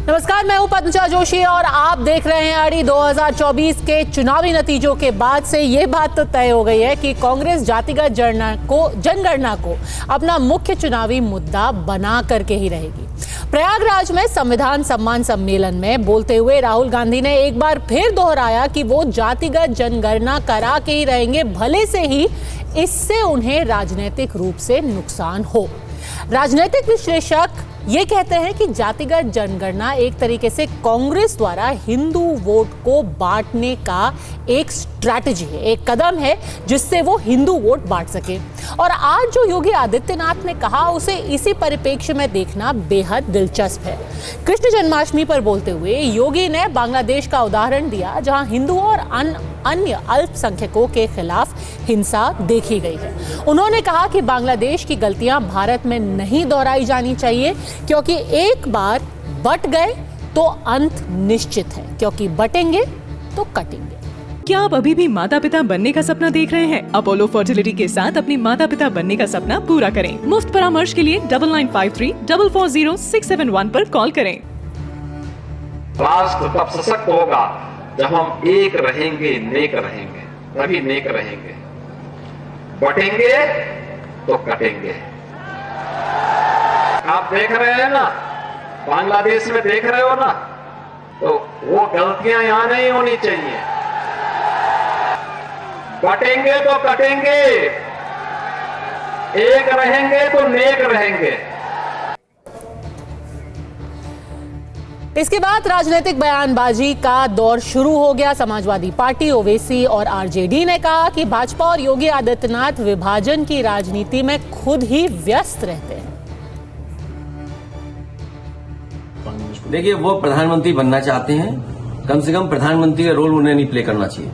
नमस्कार, मैं हूं पद्मजा जोशी और आप देख रहे हैं अड़ी। 2024 के चुनावी नतीजों के बाद से ये बात तो तय हो गई है कि कांग्रेस जातिगत जनगणना को अपना मुख्य चुनावी मुद्दा बना करके ही रहेगी। प्रयागराज में संविधान सम्मान सम्मेलन में बोलते हुए राहुल गांधी ने एक बार फिर दोहराया कि वो जातिगत जनगणना करा के ही रहेंगे, भले से ही इससे उन्हें राजनीतिक रूप से नुकसान हो। राजनीतिक विश्लेषक ये कहते हैं कि जातिगत जनगणना एक तरीके से कांग्रेस द्वारा हिंदू वोट को बांटने का एक स्ट्रैटेजी है, एक कदम है जिससे वो हिंदू वोट बांट सके। और आज जो योगी आदित्यनाथ ने कहा उसे इसी परिप्रेक्ष्य में देखना बेहद दिलचस्प है। कृष्ण जन्माष्टमी पर बोलते हुए योगी ने बांग्लादेश का उदाहरण दिया, जहां हिंदुओं और अन्य अल्पसंख्यकों के खिलाफ हिंसा देखी गई है। उन्होंने कहा कि बांग्लादेश की गलतियां भारत में नहीं दोहराई जानी चाहिए, क्योंकि एक बार बट गए तो अंत निश्चित है, क्योंकि बटेंगे तो कटेंगे। क्या आप अभी भी माता पिता बनने का सपना देख रहे हैं? अपोलो फर्टिलिटी के साथ अपनी माता पिता बनने का सपना पूरा करें। मुफ्त परामर्श के लिए 9953440671 पर कॉल करें। राष्ट्र तब सशक्त होगा जब हम एक रहेंगे, नेक रहेंगे, तभी नेक रहेंगे। बटेंगे तो कटेंगे। आप देख रहे हैं ना, बांग्लादेश में देख रहे हो ना, तो वो गलतियां यहां नहीं होनी चाहिए। बटेंगे तो कटेंगे, एक रहेंगे तो नेक रहेंगे। इसके बाद राजनीतिक बयानबाजी का दौर शुरू हो गया। समाजवादी पार्टी, ओवैसी और आरजेडी ने कहा कि भाजपा और योगी आदित्यनाथ विभाजन की राजनीति में खुद ही व्यस्त रहते हैं। देखिए, वो प्रधानमंत्री बनना चाहते हैं, कम से कम प्रधानमंत्री का रोल उन्हें नहीं प्ले करना चाहिए।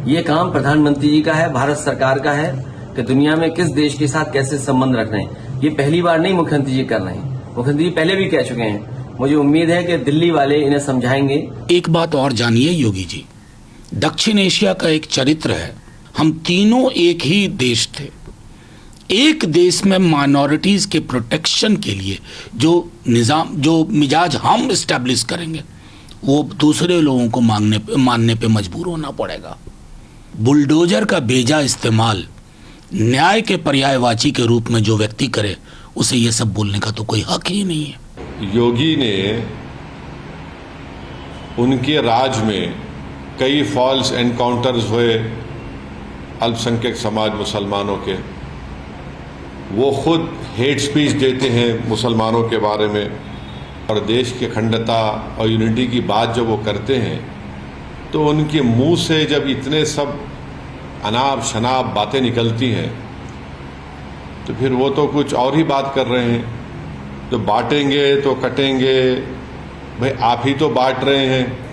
ये काम प्रधानमंत्री जी का है, भारत सरकार का है कि दुनिया में किस देश के साथ कैसे संबंध रख रहे हैं। ये पहली बार नहीं मुख्यमंत्री जी कर रहे हैं, मुख्यमंत्री जी पहले भी कह चुके हैं। मुझे उम्मीद है कि दिल्ली वाले इन्हें समझाएंगे। एक बात और जानिए योगी जी, दक्षिण एशिया का एक चरित्र है, हम तीनों एक ही देश थे। एक देश में माइनॉरिटीज के प्रोटेक्शन के लिए जो निजाम, जो मिजाज हम इस्टेब्लिश करेंगे, वो दूसरे लोगों को मानने पे मजबूर होना पड़ेगा। बुलडोजर का बेजा इस्तेमाल न्याय के पर्यायवाची के रूप में जो व्यक्ति करे, उसे ये सब बोलने का तो कोई हक ही नहीं है। योगी ने उनके राज में कई फॉल्स एनकाउंटर्स हुए अल्पसंख्यक समाज मुसलमानों के। वो खुद हेट स्पीच देते हैं मुसलमानों के बारे में, और देश की अखंडता और यूनिटी की बात जब वो करते हैं तो उनके मुंह से जब इतने सब अनाप शनाप बातें निकलती हैं तो फिर वो तो कुछ और ही बात कर रहे हैं। तो बांटेंगे तो कटेंगे, भाई आप ही तो बांट रहे हैं।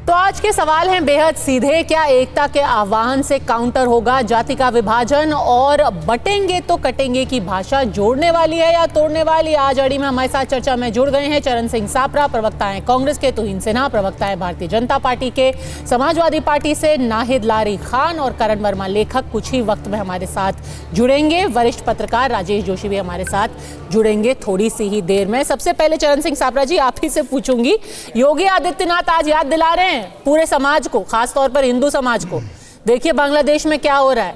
तो आज के सवाल हैं बेहद सीधे। क्या एकता के आह्वान से काउंटर होगा जाति का विभाजन, और बटेंगे तो कटेंगे की भाषा जोड़ने वाली है या तोड़ने वाली? आज अड़ी में हमारे साथ चर्चा में जुड़ गए हैं चरण सिंह सापरा, प्रवक्ता हैं कांग्रेस के, तुहिन सिन्हा, प्रवक्ता है भारतीय जनता पार्टी के, समाजवादी पार्टी से नाहिद लारी खान और करण वर्मा लेखक कुछ ही वक्त में हमारे साथ जुड़ेंगे। वरिष्ठ पत्रकार राजेश जोशी भी हमारे साथ जुड़ेंगे थोड़ी सी ही देर में। सबसे पहले चरण सिंह सापरा जी, आप ही से पूछूंगी, योगी आदित्यनाथ आज याद दिला रहे हैं पूरे समाज को, खासतौर पर हिंदू समाज को, देखिए बांग्लादेश में क्या हो रहा है,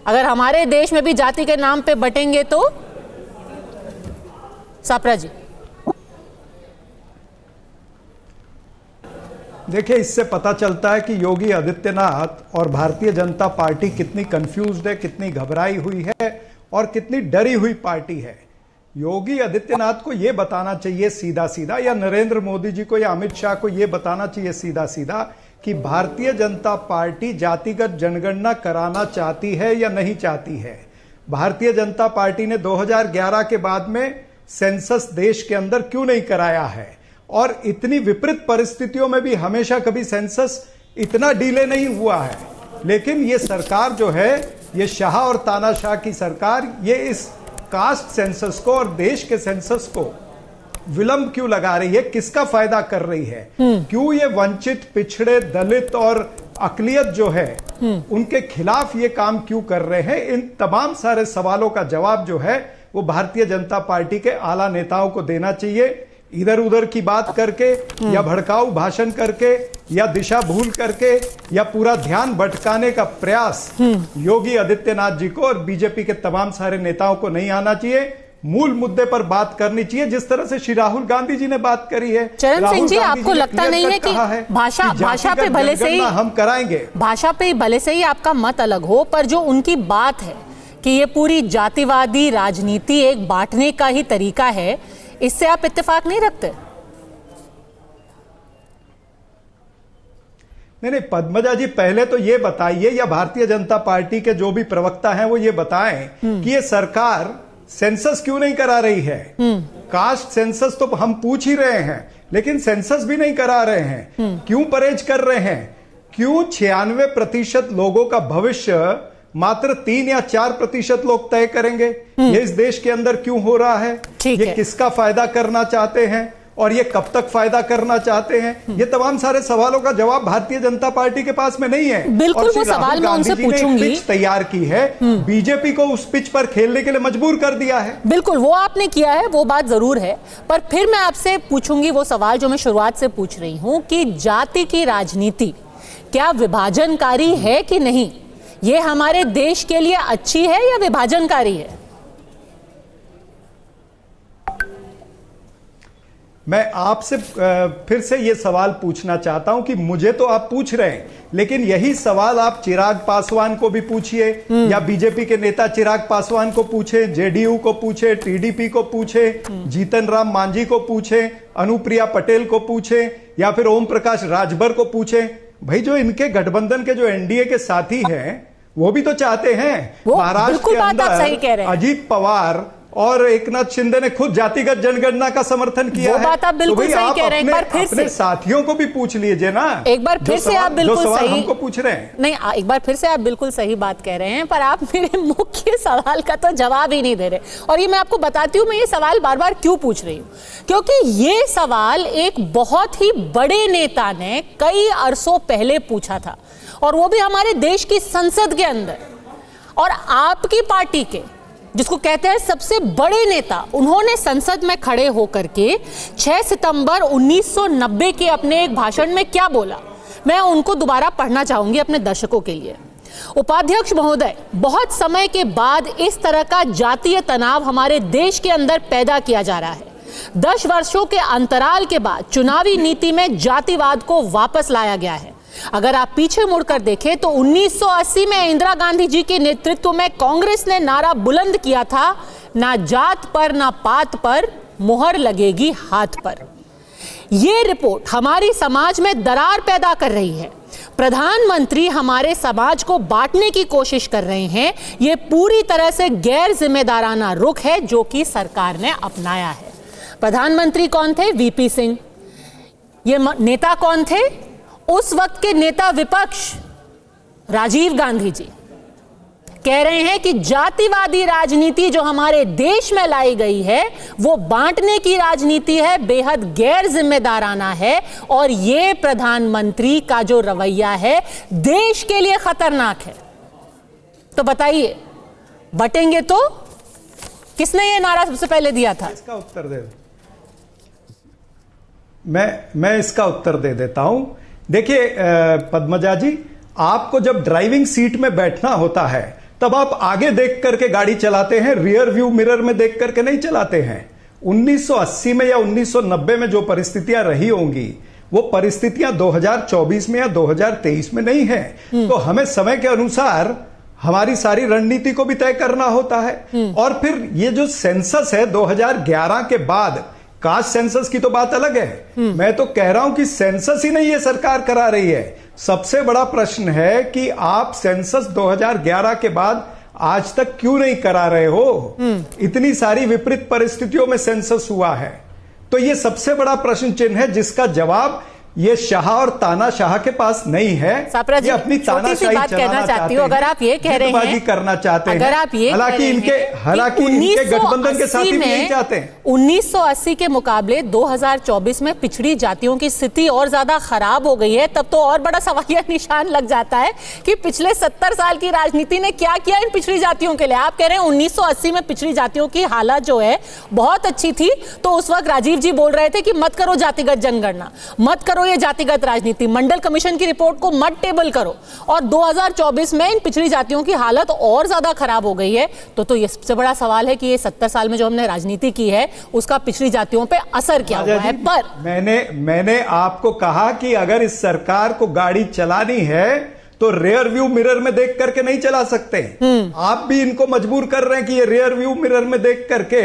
अगर हमारे देश में भी जाति के नाम पे बटेंगे तो। सापरा जी, देखिए, इससे पता चलता है कि योगी आदित्यनाथ और भारतीय जनता पार्टी कितनी कंफ्यूज्ड है, कितनी घबराई हुई है और कितनी डरी हुई पार्टी है। योगी आदित्यनाथ को यह बताना चाहिए सीधा सीधा, या नरेंद्र मोदी जी को या अमित शाह को यह बताना चाहिए सीधा सीधा कि भारतीय जनता पार्टी जातिगत जनगणना कराना चाहती है या नहीं चाहती है। भारतीय जनता पार्टी ने 2011 के बाद में सेंसस देश के अंदर क्यों नहीं कराया है, और इतनी विपरीत परिस्थितियों में भी हमेशा कभी सेंसस इतना डिले नहीं हुआ है। लेकिन ये सरकार जो है, ये शाह और तानाशाह की सरकार, ये इस कास्ट सेंसस को और देश के सेंसस को विलंब क्यों लगा रही है, किसका फायदा कर रही है? क्यों ये वंचित, पिछड़े, दलित और अकलियत जो है उनके खिलाफ ये काम क्यों कर रहे हैं? इन तमाम सारे सवालों का जवाब जो है वो भारतीय जनता पार्टी के आला नेताओं को देना चाहिए। इधर उधर की बात करके या भड़काऊ भाषण करके या दिशा भूल करके या पूरा ध्यान भटकाने का प्रयास योगी आदित्यनाथ जी को और बीजेपी के तमाम सारे नेताओं को नहीं आना चाहिए। मूल मुद्दे पर बात करनी चाहिए, जिस तरह से श्री राहुल गांधी जी ने बात करी है। चरण सिंह जी, आपको लगता नहीं है कि भाषा पे भले से ही हम कराएंगे, भाषा पे भले से ही आपका मत अलग हो, पर जो उनकी बात है कि ये पूरी जातिवादी राजनीति एक बांटने का ही तरीका है, इससे आप इत्तेफाक नहीं रखते? नहीं, पद्मजा जी, पहले तो ये बताइए, या भारतीय जनता पार्टी के जो भी प्रवक्ता हैं वो ये बताएं कि ये सरकार सेंसस क्यों नहीं करा रही है। कास्ट सेंसस तो हम पूछ ही रहे हैं, लेकिन सेंसस भी नहीं करा रहे हैं। क्यों परहेज कर रहे हैं? क्यों 96% लोगों का भविष्य मात्र 3 या 4% लोग तय करेंगे? ये इस देश के अंदर क्यों हो रहा है? ये किसका फायदा करना चाहते हैं और ये कब तक फायदा करना चाहते हैं? ये तमाम सारे सवालों का जवाब भारतीय जनता पार्टी के पास में नहीं है। बिल्कुल, वो सवाल मैं उनसे पूछूंगी। पिच तैयार की है, बीजेपी को उस पिच पर खेलने के लिए मजबूर कर दिया है। बिल्कुल, वो आपने किया है, वो बात जरूर है, पर फिर मैं आपसे पूछूंगी वो सवाल जो मैं शुरुआत से पूछ रही हूं कि जाति की राजनीति क्या विभाजनकारी है कि नहीं? ये हमारे देश के लिए अच्छी है या विभाजनकारी है? मैं आपसे फिर से ये सवाल पूछना चाहता हूं कि मुझे तो आप पूछ रहे हैं, लेकिन यही सवाल आप चिराग पासवान को भी पूछिए, या बीजेपी के नेता चिराग पासवान को पूछे, जेडीयू को पूछे, टीडीपी को पूछे, जीतन राम मांझी को पूछे, अनुप्रिया पटेल को पूछे, या फिर ओम प्रकाश राजभर को पूछे। भाई, जो इनके गठबंधन के जो एनडीए के साथी हैं वो भी तो चाहते हैं। महाराष्ट्र के अंदर अजीत पवार और एकनाथ शिंदे ने खुद जातिगत जनगणना का समर्थन किया है। बात आप बिल्कुल तो सही कह रहे हैं। एक बार फिर अपने साथियों को भी पूछ लीजिए ना। एक बार फिर से आप बिल्कुल सही हमको पूछ रहे हैं। नहीं, एक बार फिर से आप बिल्कुल सही बात कह रहे हैं, पर आप मेरे मुख्य सवाल का तो जवाब ही नहीं दे रहे। और ये मैं आपको बताती हूँ, मैं ये सवाल बार बार क्यों पूछ रही हूँ, क्योंकि ये सवाल एक बहुत ही बड़े नेता ने कई अरसों पहले पूछा था, और वो भी हमारे देश की संसद के अंदर। और आपकी पार्टी के जिसको कहते हैं सबसे बड़े नेता, उन्होंने संसद में खड़े होकर के 6 सितंबर 1990 के अपने एक भाषण में क्या बोला, मैं उनको दोबारा पढ़ना चाहूंगी अपने दर्शकों के लिए। उपाध्यक्ष महोदय, बहुत समय के बाद इस तरह का जातीय तनाव हमारे देश के अंदर पैदा किया जा रहा है। 10 वर्षों के अंतराल के बाद चुनावी नीति में जातिवाद को वापस लाया गया है। अगर आप पीछे मुड़कर देखें तो 1980 में इंदिरा गांधी जी के नेतृत्व में कांग्रेस ने नारा बुलंद किया था, ना जात पर ना पात पर, मुहर लगेगी हाथ पर। यह रिपोर्ट हमारी समाज में दरार पैदा कर रही है। प्रधानमंत्री हमारे समाज को बांटने की कोशिश कर रहे हैं। यह पूरी तरह से गैर जिम्मेदाराना रुख है जो कि सरकार ने अपनाया है। प्रधानमंत्री कौन थे? वीपी सिंह। ये नेता कौन थे? उस वक्त के नेता विपक्ष राजीव गांधी जी। कह रहे हैं कि जातिवादी राजनीति जो हमारे देश में लाई गई है वो बांटने की राजनीति है, बेहद गैर जिम्मेदाराना है, और ये प्रधानमंत्री का जो रवैया है देश के लिए खतरनाक है। तो बताइए, बटेंगे तो? किसने ये नारा सबसे पहले दिया था? इसका उत्तर दे, मैं इसका उत्तर दे देता हूं। देखिए पद्मजा जी, आपको जब ड्राइविंग सीट में बैठना होता है तब आप आगे देख करके गाड़ी चलाते हैं, रियर व्यू मिरर में देख करके नहीं चलाते हैं। 1980 में या 1990 में जो परिस्थितियां रही होंगी वो परिस्थितियां 2024 में या 2023 में नहीं है। तो हमें समय के अनुसार हमारी सारी रणनीति को भी तय करना होता है। और फिर ये जो सेंसस है 2011 के बाद, कास्ट सेंसस की तो बात अलग है। मैं तो कह रहा हूं कि सेंसस ही नहीं ये सरकार करा रही है। सबसे बड़ा प्रश्न है कि आप सेंसस 2011 के बाद आज तक क्यों नहीं करा रहे हो? इतनी सारी विपरीत परिस्थितियों में सेंसस हुआ है। तो ये सबसे बड़ा प्रश्न चिन्ह है जिसका जवाब ये शाह और तानाशाह के पास नहीं है। सापरा जी, ये अपनी छोटी सी तानाशाही बात कहना चलाना चाहती हूँ। अगर आप ये कह रहे जितबाजी हैं, करना चाहते हैं, अगर आप ये हालांकि इनके गठबंधन के साथी भी यही चाहते हैं। 1980 के मुकाबले 2024 में पिछड़ी जातियों की स्थिति और ज्यादा खराब हो गई है। तब तो और बड़ा सवालिया निशान लग जाता है कि पिछले 70 साल की राजनीति ने क्या किया इन पिछड़ी जातियों के लिए। आप कह रहे हैं 1980 में पिछड़ी जातियों की हालत जो है बहुत अच्छी थी, तो उस वक्त राजीव जी बोल रहे थे कि मत करो जातिगत जनगणना, मत करो ये जातिगत राजनीति, मंडल कमीशन की रिपोर्ट को मत टेबल करो। और 2024 में इन पिछड़ी जातियों की हालत और ज्यादा खराब हो गई है। तो ये सबसे बड़ा सवाल है कि ये 70 साल में जो हमने राजनीति की है उसका पिछड़ी जातियों पे असर क्या हुआ है। पर मैंने आपको कहा कि अगर इस सरकार को गाड़ी चलानी है तो रेयर व्यू मिरर में देख करके नहीं चला सकते। आप भी इनको मजबूर कर रहे हैं कि ये रेयर व्यू मिरर में देख करके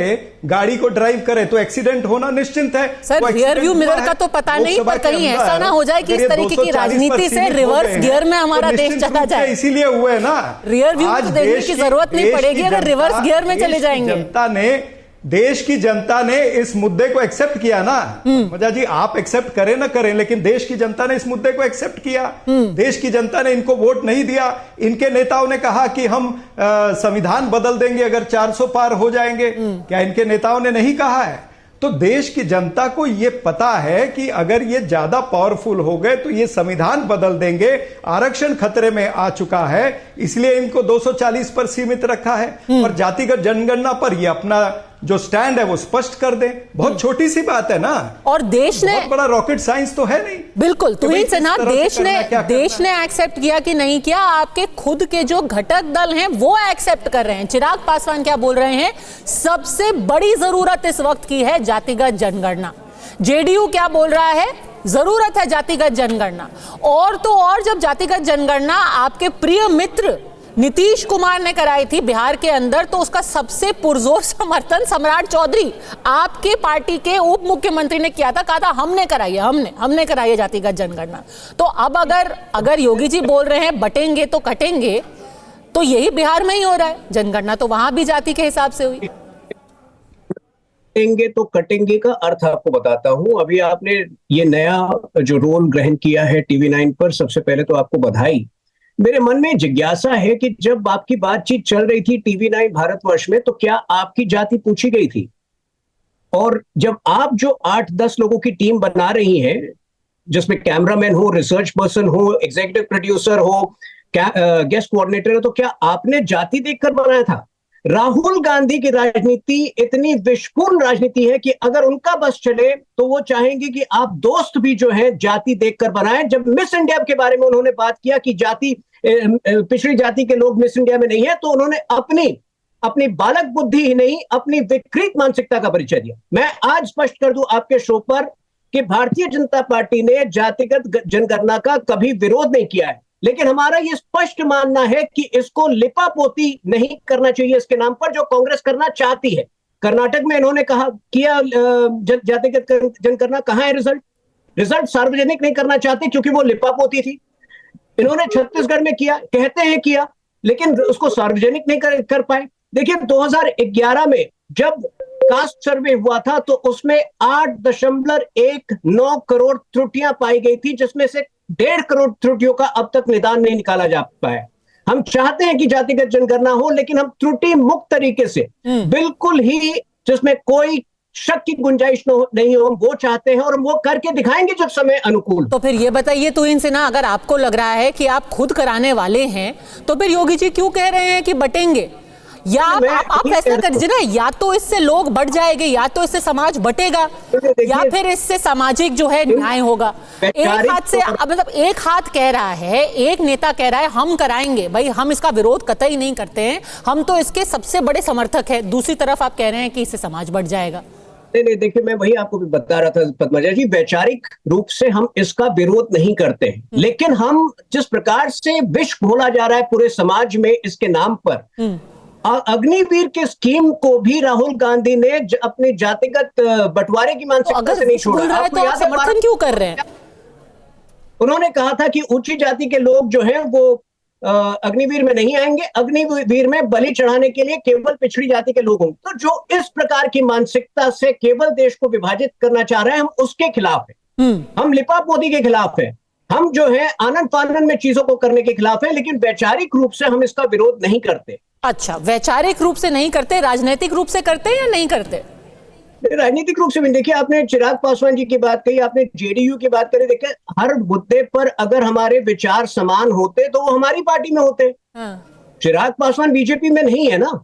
गाड़ी को ड्राइव करे, तो एक्सीडेंट होना निश्चित है। सर, रियर व्यू मिरर का तो पता नहीं, पर कहीं ऐसा ना हो जाए कि इस तरीके की राजनीति से रिवर्स गियर में हमारा देश चला जाए। इसीलिए हुए ना, रियर व्यू को देखने की जरूरत नहीं पड़ेगी अगर रिवर्स गियर में चले जाएंगे। देश की जनता ने इस मुद्दे को एक्सेप्ट किया ना। मजा जी, आप एक्सेप्ट करें ना करें, लेकिन देश की जनता ने इस मुद्दे को एक्सेप्ट किया। देश की जनता ने इनको वोट नहीं दिया। इनके नेताओं ने कहा कि हम संविधान बदल देंगे अगर 400 पार हो जाएंगे। क्या इनके नेताओं ने नहीं कहा है? तो देश की जनता को यह पता है कि अगर ये ज्यादा पावरफुल हो गए तो ये संविधान बदल देंगे। आरक्षण खतरे में आ चुका है, इसलिए इनको 240 पर सीमित रखा है। और जातिगत जनगणना पर ये अपना जो स्टैंड है वो स्पष्ट कर दें। बहुत छोटी सी बात है ना, और देश ने बहुत बड़ा रॉकेट साइंस तो है नहीं। बिल्कुल, तुहिन सिन्हा, देश ने एक्सेप्ट किया कि नहीं किया? आपके खुद के जो घटक दल हैं वो एक्सेप्ट कर रहे हैं। चिराग पासवान क्या बोल रहे हैं? सबसे बड़ी जरूरत इस वक्त की है जातिगत जनगणना। जेडीयू क्या बोल रहा है? जरूरत है जातिगत जनगणना। और तो और, जब जातिगत जनगणना आपके प्रिय मित्र नीतीश कुमार ने कराई थी बिहार के अंदर, तो उसका सबसे पुरजोर समर्थन सम्राट चौधरी, आपके पार्टी के उप मुख्यमंत्री, ने किया था। कहा था हमने कराई है, हमने कराई है जातिगत जनगणना। तो अब अगर योगी जी बोल रहे हैं बटेंगे तो कटेंगे, तो यही बिहार में ही हो रहा है। जनगणना तो वहां भी जाति के हिसाब से हुई। कटेंगे तो कटेंगे का अर्थ आपको बताता हूं। अभी आपने ये नया जो रोल ग्रहण किया है TV9 पर, सबसे पहले तो आपको बधाई। मेरे मन में जिज्ञासा है कि जब आपकी बातचीत चल रही थी TV9 भारतवर्ष में, तो क्या आपकी जाति पूछी गई थी? और जब आप जो 8-10 लोगों की टीम बना रही हैं, जिसमें कैमरामैन हो, रिसर्च पर्सन हो, एग्जीक्यूटिव प्रोड्यूसर हो, गेस्ट कोऑर्डिनेटर हो, तो क्या आपने जाति देखकर बनाया था? राहुल गांधी की राजनीति इतनी विषपूर्ण राजनीति है कि अगर उनका बस चले तो वो चाहेंगे कि आप दोस्त भी जो है जाति देखकर बनाएं। जब मिस इंडिया के बारे में उन्होंने बात किया कि जाति, पिछड़ी जाति के लोग मिस इंडिया में नहीं है, तो उन्होंने अपनी बालक बुद्धि ही नहीं, अपनी विकृत मानसिकता का परिचय दिया। मैं आज स्पष्ट कर दूं आपके शो पर कि भारतीय जनता पार्टी ने जातिगत जनगणना का कभी विरोध नहीं किया है, लेकिन हमारा ये स्पष्ट मानना है कि इसको लिपापोती नहीं करना चाहिए इसके नाम पर, जो कांग्रेस करना चाहती है। कर्नाटक में इन्होंने कहा किया जातिगत जनगणना, कहां है रिजल्ट सार्वजनिक नहीं करना चाहते क्योंकि वो लिपापोती थी। इन्होंने छत्तीसगढ़ में किया, कहते हैं किया, लेकिन उसको सार्वजनिक नहीं कर पाए। देखिए 2011 में जब कास्ट सर्वे हुआ था तो उसमें 8.19 करोड़ त्रुटियां पाई गई थी, जिसमें से 1.5 करोड़ त्रुटियों का अब तक निदान नहीं निकाला जा पाया। हम चाहते हैं कि जातिगत जनगणना हो, लेकिन हम त्रुटि मुक्त तरीके से, बिल्कुल ही जिसमें कोई शक की गुंजाइश नहीं हो, वो चाहते हैं और हम वो करके दिखाएंगे जब समय अनुकूल। तो फिर ये बताइए तुहिन सिन्हा, अगर आपको लग रहा है कि आप खुद कराने वाले हैं, तो फिर योगी जी क्यों कह रहे हैं कि बटेंगे? या आप फैसला कर दीजिए ना, या तो इससे लोग बढ़ जाएंगे, या तो इससे समाज बटेगा, या फिर इससे सामाजिक जो है न्याय होगा। एक हाथ से, मतलब एक हाथ कह रहा है, एक नेता कह रहा है हम कराएंगे, भाई हम इसका विरोध कतई नहीं करते हैं, हम तो इसके सबसे बड़े समर्थक हैं। दूसरी तरफ आप कह रहे हैं कि इससे समाज बढ़ जाएगा। नहीं, देखिए मैं वही आपको भी बता रहा था पद्मजा जी, वैचारिक रूप से हम इसका विरोध नहीं करते हैं, लेकिन हम जिस प्रकार से विष घोला जा रहा है पूरे समाज में इसके नाम पर, अग्निवीर के स्कीम को भी राहुल गांधी ने अपने जातिगत बंटवारे की मानसिकता से नहीं छोड़ा। तो आप समर्थन क्यों कर रहे हैं? उन्होंने कहा था कि ऊंची जाति के लोग जो हैं वो अग्निवीर में नहीं आएंगे, अग्निवीर में बलि चढ़ाने के लिए केवल पिछड़ी जाति के लोग होंगे। तो जो इस प्रकार की मानसिकता से केवल देश को विभाजित करना चाह रहे हैं, हम उसके खिलाफ हैं। हम लिपापोती के खिलाफ हैं, हम जो है आनंद फानन में चीजों को करने के खिलाफ हैं, लेकिन वैचारिक रूप से हम इसका विरोध नहीं करते। अच्छा, वैचारिक रूप से नहीं करते, राजनीतिक रूप से करते हैं या नहीं करते? राजनीतिक रूप से भी देखिए, आपने चिराग पासवान जी की बात कही, आपने जेडीयू की बात करी। देखिए, हर मुद्दे पर अगर हमारे विचार समान होते तो वो हमारी पार्टी में होते। चिराग पासवान बीजेपी में नहीं है ना।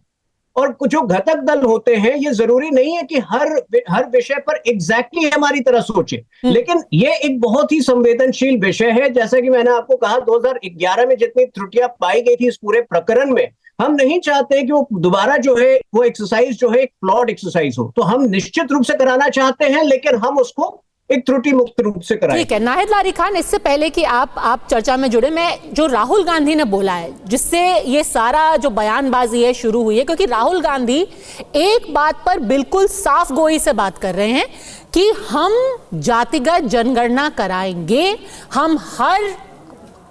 और जो घटक दल होते हैं, ये जरूरी नहीं है कि हर विषय पर एग्जैक्टली हमारी तरह सोचे, लेकिन ये एक बहुत ही संवेदनशील विषय है। जैसा कि मैंने आपको कहा, 2011 में जितनी त्रुटियां पाई गई थी इस पूरे प्रकरण में, हम नहीं चाहते कि वो दोबारा जो है वो एक्सरसाइज जो है एक फ्लॉड एक्सरसाइज हो। तो हम निश्चित रूप से कराना चाहते हैं, लेकिन हम उसको एक त्रुटि मुक्त रूप से कराएं। ठीक है। नाहिद लारी खान, इससे पहले कि आप चर्चा में जुड़े, मैं जो राहुल गांधी ने बोला है, जिससे ये सारा जो बयानबाजी है शुरू हुई है, क्योंकि राहुल गांधी एक बात पर बिल्कुल साफ गोई से बात कर रहे हैं कि हम जातिगत जनगणना कराएंगे। हम हर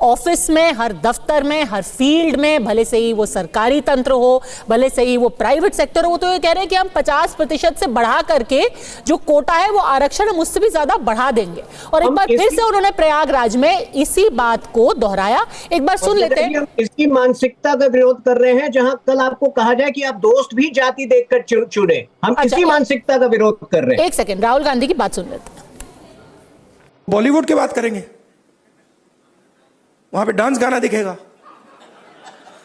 ऑफिस में, हर दफ्तर में, हर फील्ड में, भले से ही वो सरकारी तंत्र हो, भले से ही वो प्राइवेट सेक्टर हो, तो ये कह रहे हैं कि हम 50% से बढ़ा करके जो कोटा है वो आरक्षण हम उससे भी ज्यादा बढ़ा देंगे। और एक बार फिर से उन्होंने प्रयागराज में इसी बात को दोहराया। एक बार सुन लेते हैं। हम इसकी मानसिकता का विरोध कर रहे हैं, जहां कल आपको कहा जाए कि आप दोस्त भी जाति देखकर चुने, हम इसी मानसिकता का विरोध कर रहे हैं। एक सेकेंड, राहुल गांधी की बात सुन लेते हैं। बॉलीवुड की बात करेंगे, वहां पे डांस गाना दिखेगा,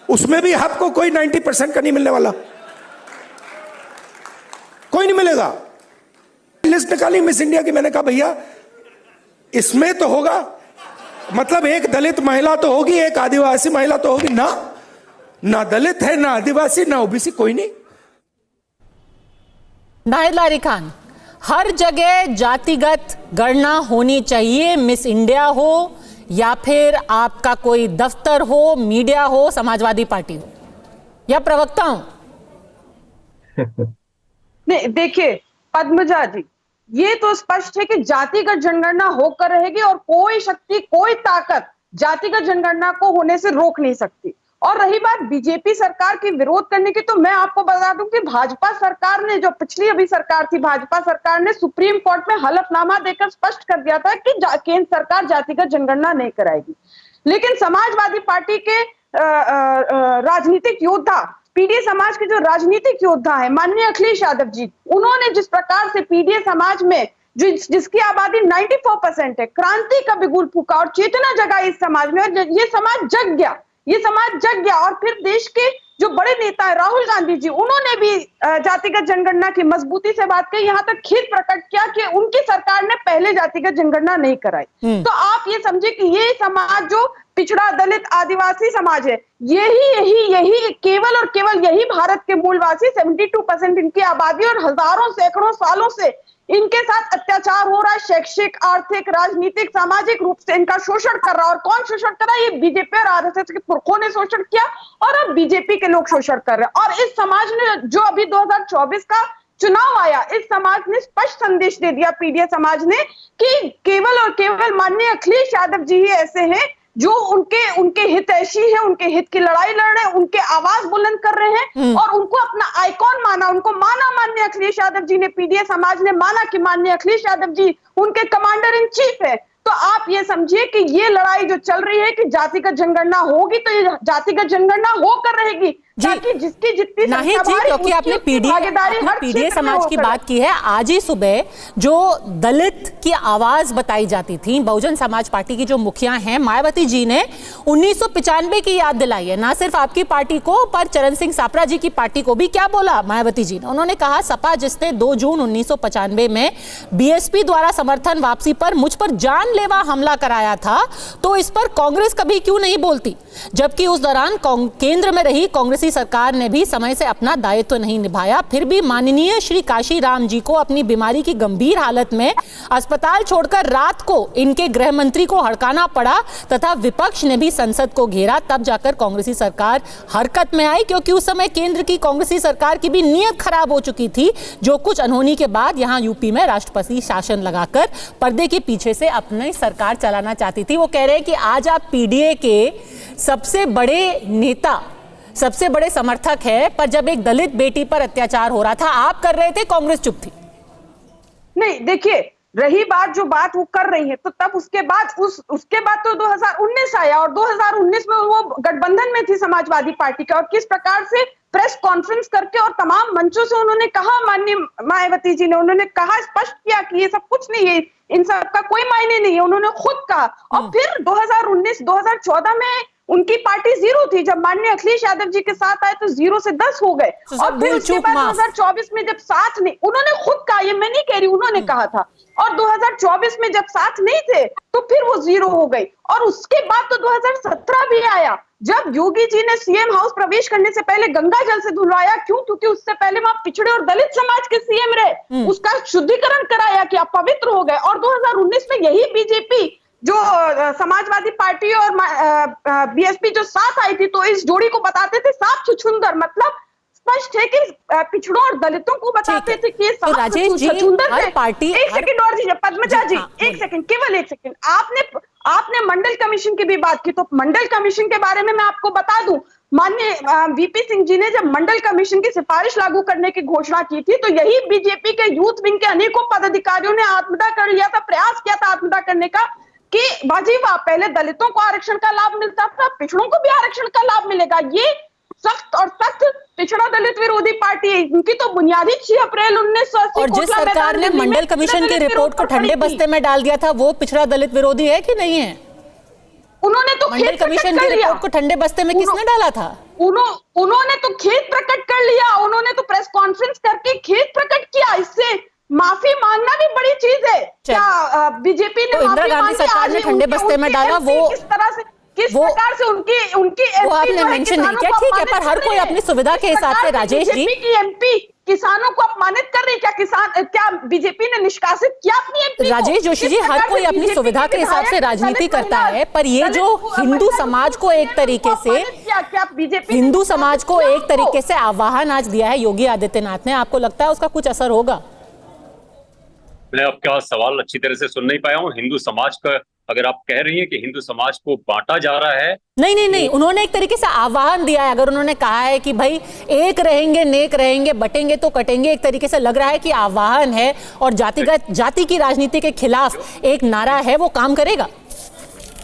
उसमें भी आपको कोई 90% का नहीं मिलने वाला, कोई नहीं मिलेगा। लिस्ट निकाली मिस इंडिया की, मैंने कहा भैया इसमें तो होगा, मतलब एक दलित महिला तो होगी, एक आदिवासी महिला तो होगी ना। ना दलित है, ना आदिवासी, ना ओबीसी, कोई नहीं। नाहिद लारी खान, हर जगह जातिगत गणना होनी चाहिए, मिस इंडिया हो या फिर आपका कोई दफ्तर हो, मीडिया हो, समाजवादी पार्टी हो या प्रवक्ता हो? नहीं, देखिए पद्मजा जी, ये तो स्पष्ट है कि जातिगत जनगणना होकर रहेगी और कोई शक्ति, कोई ताकत जातिगत जनगणना को होने से रोक नहीं सकती। और रही बात बीजेपी सरकार की विरोध करने की, तो मैं आपको बता दूं कि भाजपा सरकार ने, जो पिछली अभी सरकार थी, भाजपा सरकार ने सुप्रीम कोर्ट में हलफनामा देकर स्पष्ट कर दिया था कि केंद्र सरकार जातिगत जनगणना नहीं कराएगी। लेकिन समाजवादी पार्टी के राजनीतिक योद्धा, पीडीए समाज के जो राजनीतिक योद्धा है, माननीय अखिलेश यादव जी, उन्होंने जिस प्रकार से पीडीए समाज में जिसकी आबादी 94% है, क्रांति का बिगुल फूका और चेतना जगाई इस समाज में, और ये समाज जग गया, ये समाज जग गया। और फिर देश के जो बड़े नेता है राहुल गांधी जी, उन्होंने भी जातिगत जनगणना की मजबूती से बात कही, यहाँ तक खेद प्रकट किया कि उनकी सरकार ने पहले जातिगत जनगणना नहीं कराई। तो आप ये समझे कि ये समाज जो पिछड़ा, दलित, आदिवासी समाज है, यही केवल और केवल यही भारत के मूलवासी, 72% इनकी आबादी, और हजारों सैकड़ों सालों से इनके साथ अत्याचार हो रहा है, शैक्षिक, आर्थिक, राजनीतिक, सामाजिक रूप से इनका शोषण कर रहा है। और कौन शोषण कर रहा है? ये बीजेपी और आरएसएस के पुरखों ने शोषण किया, और अब बीजेपी के लोग शोषण कर रहे हैं। और इस समाज ने, जो अभी 2024 का चुनाव आया, इस समाज ने स्पष्ट संदेश दे दिया, पीडीए समाज ने, कि केवल और केवल माननीय अखिलेश यादव जी ही ऐसे हैं जो उनके हितैषी है, उनके हित की लड़ाई लड़ रहे हैं, उनके आवाज बुलंद कर रहे हैं, और उनको अपना आइकॉन माना, उनको माना माननीय अखिलेश यादव जी ने, पीडीए समाज ने माना कि माननीय अखिलेश यादव जी उनके कमांडर इन चीफ है। तो आप ये समझिए कि ये लड़ाई जो चल रही है कि जातिगत जनगणना होगी, तो ये जातिगत जनगणना होकर रहेगी, ताकि जिसकी जितनी नहीं जी, क्योंकि आपने पीडीए समाज की बात की है। आज ही सुबह जो दलित की आवाज बताई जाती थी, बहुजन समाज पार्टी की जो मुखिया हैं मायावती जी ने 1995 की याद दिलाई है, ना सिर्फ आपकी पार्टी को पर चरण सिंह सापरा जी की पार्टी को भी। क्या बोला मायावती जी ने? उन्होंने कहा, सपा जिसने 2 जून 1995 में बीएसपी द्वारा समर्थन वापसी पर मुझ पर जानलेवा हमला कराया था, तो इस पर कांग्रेस कभी क्यों नहीं बोलती, जबकि उस दौरान केंद्र में रही कांग्रेसी सरकार ने भी समय से अपना दायित्व नहीं निभाया। फिर भी माननीय श्री काशी राम जी को अपनी बीमारी की गंभीर हालत में अस्पताल छोड़कर रात को इनके गृह मंत्री को हड़काना पड़ा तथा विपक्ष ने भी संसद को घेरा, तब जाकर कांग्रेसी सरकार हरकत में आई, क्योंकि उस समय केंद्र की कांग्रेसी सरकार की भी नीयत खराब हो चुकी थी, जो कुछ अनहोनी के बाद यहां यूपी में राष्ट्रपति शासन लगाकर पर्दे के पीछे से अपनी सरकार चलाना चाहती थी। वो कह रहे हैं कि आज आप पीडीए के सबसे बड़े नेता, सबसे बड़े समर्थक है, पर जब एक दलित बेटी पर अत्याचार हो रहा था आप कर रहे थे, कांग्रेस चुप थी। नहीं, देखिए रही बात जो बात वो कर रही है, तो तब उसके बाद तो 2019 आया, और 2019 में वो गठबंधन में थी समाजवादी पार्टी का, और किस प्रकार से प्रेस कॉन्फ्रेंस करके और तमाम मंचों से उन्होंने कहा, माननीय मायावती जी ने, उन्होंने कहा, स्पष्ट किया कि ये सब कुछ नहीं है, इन सब का कोई मायने नहीं है, उन्होंने खुद कहा। और फिर 2014 में उनकी पार्टी 0 थी, जब माननीय अखिलेश यादव जी के साथ आए तो 0 से 10 हो गए। और फिर उसके बाद 2024 में जब साथ नहीं, उन्होंने खुद कहा, ये मैं नहीं कह रही, उन्होंने कहा था, और 2024 में जब साथ नहीं थे तो फिर वो 0 हो गई। और उसके बाद तो 2017 भी आया, जब योगी जी ने सीएम हाउस प्रवेश करने से पहले गंगा जल से धुलवाया। क्यों? क्योंकि उससे पहले वहां पिछड़े और दलित समाज के सीएम रहे, उसका शुद्धिकरण कराया कि आप पवित्र हो गए। और 2019 में यही बीजेपी जो समाजवादी पार्टी और बीएसपी जो साथ आई थी, तो इस जोड़ी को बताते थे साफ छुछुंदर, मतलब स्पष्ट है कि पिछड़ों और दलितों को बताते थे कि तो राजेश जी, हर पार्टी, एक सेकंड और दीजिए पद्मजा जी, एक सेकंड, केवल एक सेकंड। आपने मंडल कमीशन की भी बात की, तो मंडल कमीशन के बारे में मैं आपको बता दूं, माननीय वीपी सिंह जी ने जब मंडल कमीशन की सिफारिश लागू करने की घोषणा की थी, तो यही बीजेपी के यूथ विंग के अनेकों पदाधिकारियों ने आत्मदाह कर लिया था, प्रयास किया था आत्मदाह करने का, कि वाजिब पहले दलितों को आरक्षण का लाभ मिलता था, पिछड़ों को भी आरक्षण का लाभ मिलेगा। ये सख्त और सख्त पिछड़ा दलित विरोधी पार्टी है, उनकी तो बुनियादी 6 अप्रैल 1980 और जिस सरकार ने मंडल कमीशन की रिपोर्ट को ठंडे बस्ते में डाल दिया था, वो पिछड़ा दलित विरोधी है कि नहीं है? उन्होंने तो मंडल कमीशन की रिपोर्ट को ठंडे बस्ते में किसने डाला था? उन्होंने तो खेद प्रकट कर लिया, उन्होंने तो प्रेस कॉन्फ्रेंस करके खेद प्रकट किया। इससे माफी मांगना भी बड़ी चीज है। क्या बीजेपी ने तो इंदिरा गांधी सरकार ने ठंडे बस्ते में डाला, वो किस प्रकार से उनकी वो आपने मेंशन नहीं किया, ठीक है, पर हर कोई अपनी सुविधा के हिसाब से, राजेश जी, की एमपी किसानों को अपमानित कर रही है। क्या बीजेपी ने निष्कासित किया अपनी एमपी? राजेश जोशी जी, हर कोई अपनी सुविधा के हिसाब से राजनीति करता है, पर ये जो हिंदू समाज को एक तरीके से, हिंदू समाज को एक तरीके से आह्वान आज दिया है योगी आदित्यनाथ ने, आपको लगता है उसका कुछ असर होगा? मैं आपका सवाल अच्छी तरह से सुन नहीं पाया हूँ। हिंदू समाज का, अगर आप कह रही हैं कि हिंदू समाज को बांटा जा रहा है, नहीं, उन्होंने एक तरीके से आह्वान दिया है। अगर उन्होंने कहा है कि भाई एक रहेंगे, नेक रहेंगे, बटेंगे तो कटेंगे, एक तरीके से लग रहा है कि आह्वान है और जाति की राजनीति के खिलाफ एक नारा है, वो काम करेगा।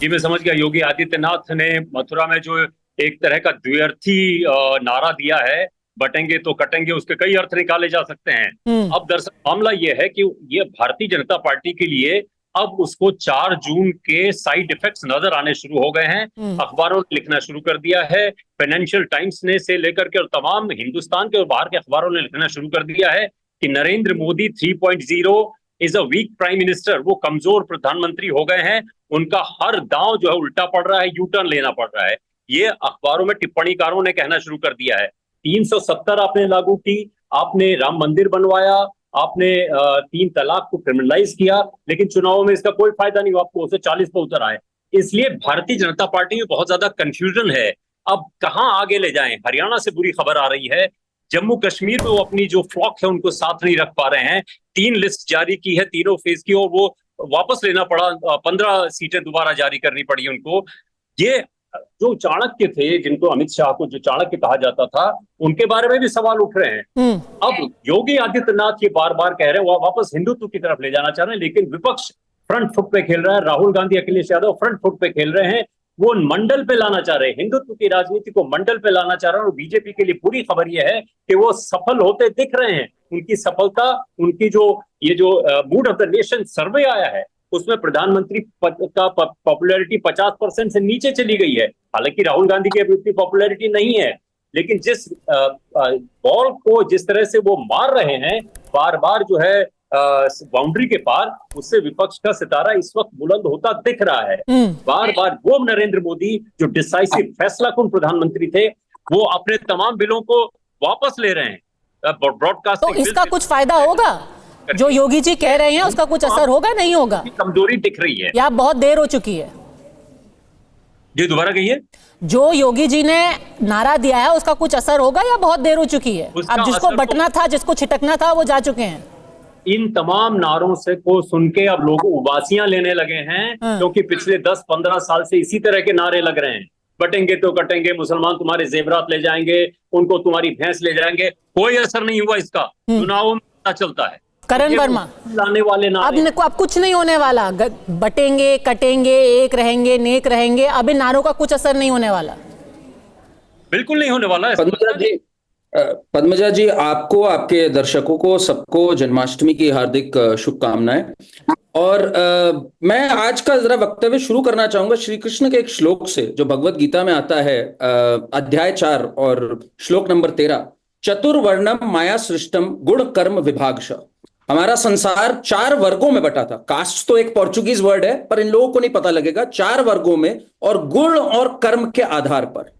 जी, मैं समझ गया। योगी आदित्यनाथ ने मथुरा में जो एक तरह का द्व्यर्थी नारा दिया है, बटेंगे तो कटेंगे, उसके कई अर्थ निकाले जा सकते हैं। अब दरअसल मामला यह है कि ये भारतीय जनता पार्टी के लिए अब उसको 4 जून के साइड इफेक्ट्स नजर आने शुरू हो गए हैं। अखबारों ने लिखना शुरू कर दिया है, फाइनेंशियल टाइम्स ने से लेकर के और तमाम हिंदुस्तान के और बाहर के अखबारों ने लिखना शुरू कर दिया है कि Narendra Modi 3.0 is a weak prime minister. वो कमजोर प्रधानमंत्री हो गए हैं, उनका हर दांव जो है उल्टा पड़ रहा है, यू टर्न लेना पड़ रहा है। ये अखबारों में टिप्पणीकारों ने कहना शुरू कर दिया है। 370 आपने लागू की, आपने राम मंदिर बनवाया, आपने 3 तलाक को क्रिमिनलाइज किया, लेकिन चुनावों में इसका कोई फायदा नहीं हुआ, आपको 240 पे उतर आए। इसलिए भारतीय जनता पार्टी में बहुत ज्यादा कंफ्यूजन है, अब कहां आगे ले जाएं। हरियाणा से बुरी खबर आ रही है, जम्मू कश्मीर में वो अपनी जो फ्लॉक है उनको साथ नहीं रख पा रहे हैं। 3 लिस्ट जारी की है, तीनों फेज की, और वो वापस लेना पड़ा, 15 सीटें दोबारा जारी करनी पड़ी उनको। ये जो चाणक्य थे, जिनको अमित शाह को जो चाणक्य कहा जाता था, उनके बारे में भी सवाल उठ रहे हैं। अब योगी आदित्यनाथ ये बार बार कह रहे हैं वो वापस हिंदुत्व की तरफ ले जाना चाह रहे हैं, लेकिन विपक्ष फ्रंट फुट पे खेल रहा है। राहुल गांधी, अखिलेश यादव फ्रंट फुट पे खेल रहे हैं, वो मंडल पे लाना चाह रहे हैं, हिंदुत्व की राजनीति को मंडल पे लाना चाह रहे हैं। और बीजेपी के लिए बुरी खबर यह है कि वो सफल होते दिख रहे हैं। उनकी सफलता, उनकी जो ये जो मूड ऑफ द नेशन सर्वे आया है, उसमें प्रधानमंत्री पद का पॉपुलैरिटी 50% से नीचे चली गई है। हालांकि राहुल गांधी की अभी उतनी पॉपुलैरिटी नहीं है, लेकिन जिस बॉल को जिस तरह से वो मार रहे हैं बार बार जो है बाउंड्री के पार, उससे विपक्ष का सितारा इस वक्त बुलंद होता दिख रहा है। बार बार वो नरेंद्र मोदी जो डिसाइसिव फैसलाकुन प्रधानमंत्री थे, वो अपने तमाम बिलों को वापस ले रहे हैं। ब्रॉडकास्टिंग, तो इसका कुछ फायदा होगा जो योगी जी कह रहे हैं, उसका कुछ असर होगा, नहीं होगा? कमजोरी दिख रही है या बहुत देर हो चुकी है? जी, दोबारा कहिए। जो योगी जी ने नारा दिया है उसका कुछ असर होगा या बहुत देर हो चुकी है? अब जिसको बटना था, जिसको छिटकना था, वो जा चुके हैं। इन तमाम नारों से को सुन के अब लोग उबासियां लेने लगे हैं, क्योंकि पिछले 10-15 साल से इसी तरह के नारे लग रहे हैं। बटेंगे तो कटेंगे, मुसलमान तुम्हारे जेवरात ले जाएंगे, उनको तुम्हारी भैंस ले जाएंगे। कोई असर नहीं हुआ इसका, चुनावों में पता चलता है। करण वर्मा, लाने वाले नारे। अब कुछ नहीं होने वाला, बटेंगे कटेंगे एक रहेंगे नेक रहेंगे, अब इन नारों का कुछ असर नहीं होने वाला। बिल्कुल नहीं होने वाला है। पद्मजा जी, आपको, आपके दर्शकों को, सबको जन्माष्टमी की हार्दिक शुभकामनाएं। और मैं आज का जरा वक्तव्य शुरू करना चाहूंगा श्री कृष्ण के एक श्लोक से जो भगवत गीता में आता है, अध्याय 4 और श्लोक नंबर 13, चतुर्वर्णम माया सृष्टम गुण कर्म विभागश। हमारा संसार 4 वर्गों में बटा था। कास्ट तो एक पोर्चुगीज वर्ड है, पर इन लोगों को नहीं पता लगेगा। 4 वर्गों में, और गुण और कर्म के आधार पर।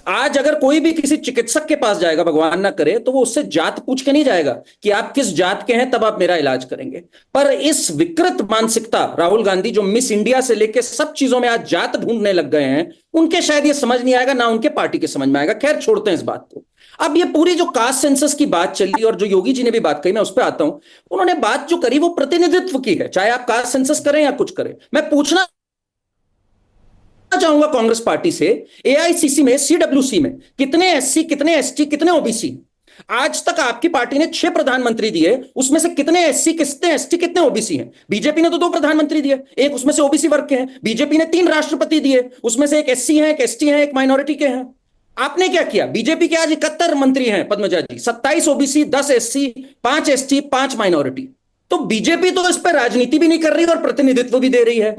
आज अगर कोई भी किसी चिकित्सक के पास जाएगा, भगवान ना करे, तो वो उससे जात पूछ के नहीं जाएगा कि आप किस जात के हैं, तब आप मेरा इलाज करेंगे। पर इस विकृत मानसिकता राहुल गांधी जो मिस इंडिया से लेके सब चीजों में आज जात ढूंढने लग गए हैं, उनके शायद ये समझ नहीं आएगा, ना उनके पार्टी के समझ में आएगा। खैर, छोड़ते हैं इस बात को। अब ये पूरी जो कास्ट सेंसस की बात चली और जो योगी जी ने भी बात कही, मैं उस पर आता हूं। उन्होंने बात जो करी वो प्रतिनिधित्व की है, चाहे आप कास्ट सेंसस करें या कुछ करें। मैं पूछना चाहूंगा कांग्रेस पार्टी से, एआईसीसी में, सीडब्ल्यूसी में कितने एससी, कितने एसटी, कितने ओबीसी? आज तक आपकी पार्टी ने 6 प्रधानमंत्री दिए, उसमें से कितने एससी, कितने एसटी, कितने ओबीसी हैं? बीजेपी ने तो 2 प्रधानमंत्री दिए, एक उसमें से ओबीसी वर्ग के हैं। बीजेपी ने 3 राष्ट्रपति दिए, उसमें से एक एससी है, एक एसटी है, एक माइनॉरिटी के हैं। आपने क्या किया? बीजेपी के आज 71 मंत्री हैं पद्मजा जी, 27 ओबीसी, 10 एससी, 5 एसटी, 5 माइनॉरिटी। तो बीजेपी तो इस पर राजनीति भी नहीं कर रही और प्रतिनिधित्व भी दे रही है।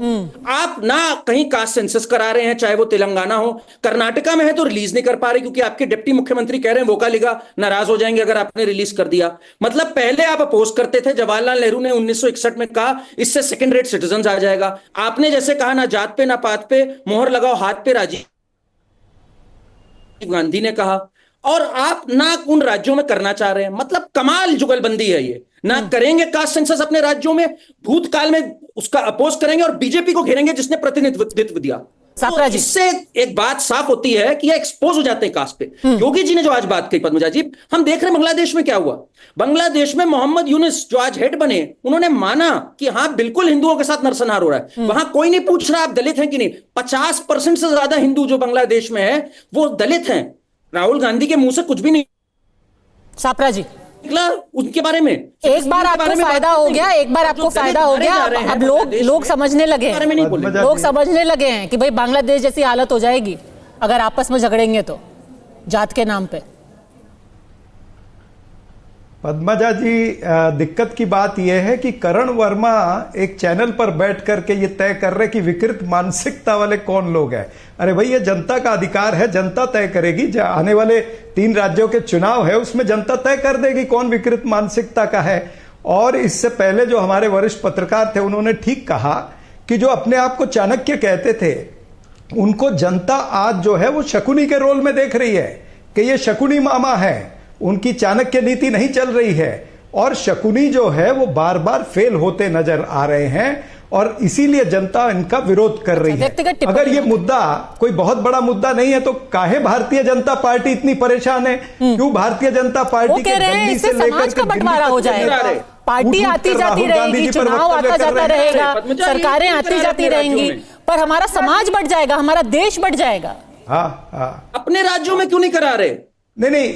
आप ना कहीं कास्ट सेंसस करा रहे हैं, चाहे वो तेलंगाना हो, कर्नाटका में है तो रिलीज नहीं कर पा रहे क्योंकि आपके डिप्टी मुख्यमंत्री कह रहे हैं वोकालिगा नाराज हो जाएंगे अगर आपने रिलीज कर दिया। मतलब पहले आप अपोज करते थे, जवाहरलाल नेहरू ने 1961 में कहा इससे सेकंड रेट सिटीजन आ जाएगा। आपने जैसे कहा ना जात पे ना पात पे, मोहर लगाओ हाथ पे, राजीव गांधी ने कहा। और आप ना उन राज्यों में करना चाह रहे हैं। मतलब कमाल जुगलबंदी है ये। ना करेंगे कास्ट सेंसस अपने राज्यों में, भूतकाल में उसका अपोज करेंगे और बीजेपी को घेरेंगे जिसने प्रतिनिधित्व दिया। तो इससे एक बात साफ होती है कि ये एक्सपोज हो जाते हैं कास्ट पे। योगी जी ने जो आज बात कही पद्मजा जी, हम देख रहे हैं बांग्लादेश में क्या हुआ। बांग्लादेश में मोहम्मद यूनुस जो आज हेड बने, उन्होंने माना कि हाँ बिल्कुल हिंदुओं के साथ नरसंहार हो रहा है। वहां कोई नहीं पूछ रहा आप दलित हैं कि नहीं। 50% से ज्यादा हिंदू जो बांग्लादेश में है वो दलित हैं। राहुल गांधी के मुंह से कुछ भी नहीं सापरा जी निकला उनके बारे में। एक बार आपको फायदा हो गया, एक बार आपको फायदा हो गया। अब लोग समझने लगे हैं, लोग समझने लगे हैं कि भाई बांग्लादेश जैसी हालत हो जाएगी अगर आपस में झगड़ेंगे तो जात के नाम पे। पद्मजा जी, दिक्कत की बात यह है कि करण वर्मा एक चैनल पर बैठ करके ये तय कर रहे कि विकृत मानसिकता वाले कौन लोग हैं। अरे भाई, ये जनता का अधिकार है, जनता तय करेगी। आने वाले 3 राज्यों के चुनाव है, उसमें जनता तय कर देगी कौन विकृत मानसिकता का है। और इससे पहले जो हमारे वरिष्ठ पत्रकार थे, उन्होंने ठीक कहा कि जो अपने आप को चाणक्य कहते थे, उनको जनता आज जो है वो शकुनी के रोल में देख रही है कि ये शकुनी मामा है, उनकी चाणक्य नीति नहीं चल रही है। और शकुनी जो है वो बार बार फेल होते नजर आ रहे हैं और इसीलिए जनता इनका विरोध कर रही है। अगर ये मुद्दा कोई बहुत बड़ा मुद्दा नहीं है तो काहे भारतीय जनता पार्टी इतनी परेशान है? क्यों भारतीय जनता पार्टी के दिल्ली से लेकर बंटवारा हो जाएगा, पार्टी आती जाती रहेगी, चुनाव आता जाता रहेगा, सरकारें आती जाती रहेंगी, पर हमारा समाज बढ़ जाएगा, हमारा देश बढ़ जाएगा। हाँ, अपने राज्यों में क्यों नहीं करा रहे? नहीं,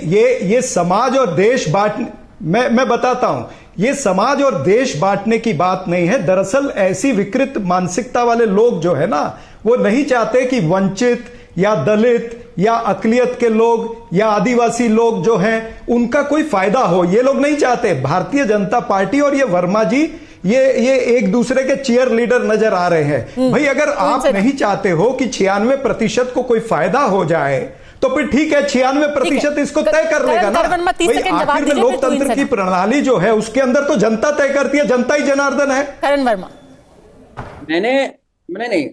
ये समाज और देश बांट, मैं बताता हूं, ये समाज और देश बांटने की बात नहीं है। दरअसल ऐसी विकृत मानसिकता वाले लोग जो है ना, वो नहीं चाहते कि वंचित या दलित या अकलियत के लोग या आदिवासी लोग जो हैं उनका कोई फायदा हो। ये लोग नहीं चाहते। भारतीय जनता पार्टी और ये वर्मा जी ये एक दूसरे के चीयर लीडर नजर आ रहे हैं। भाई, अगर आप नहीं चाहते हो कि 96% को कोई फायदा हो जाए तो फिर ठीक है, 96% इसको तय कर लेगा ना। भाई, आखिर में लोकतंत्र की प्रणाली जो है उसके अंदर तो जनता तय करती है, जनता ही जनार्दन है। करण वर्मा, मैंने नहीं,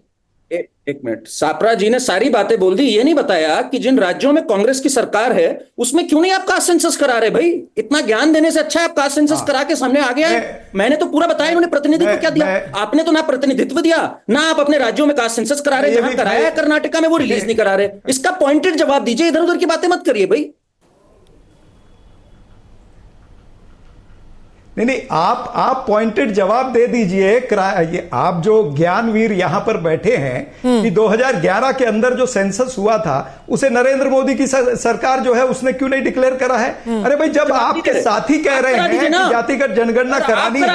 एक मिनट, सापरा जी ने सारी बातें बोल दी। ये नहीं बताया कि जिन राज्यों में कांग्रेस की सरकार है उसमें क्यों नहीं आप कास्ट सेंसस करा रहे? भाई, इतना ज्ञान देने से अच्छा है आप कास्ट सेंसस करा के सामने आ गया है। मैंने तो पूरा बताया, इन्होंने प्रतिनिधित्व क्या दिया? आपने तो ना प्रतिनिधित्व दिया, ना आप अपने राज्यों में कास्ट सेंसस करा रहे। जहां कराया है कर्नाटका में वो रिलीज नहीं करा रहे। इसका पॉइंटेड जवाब दीजिए, इधर उधर की बातें मत करिए भाई। नहीं, आप पॉइंटेड जवाब दे दीजिए। ये आप जो ज्ञानवीर यहां पर बैठे हैं कि 2011 के अंदर जो सेंसस हुआ था उसे नरेंद्र मोदी की सरकार जो है उसने क्यों नहीं डिक्लेयर करा है? अरे भाई, जब आपके साथी कह रहे हैं कि जातिगत जनगणना करानी है,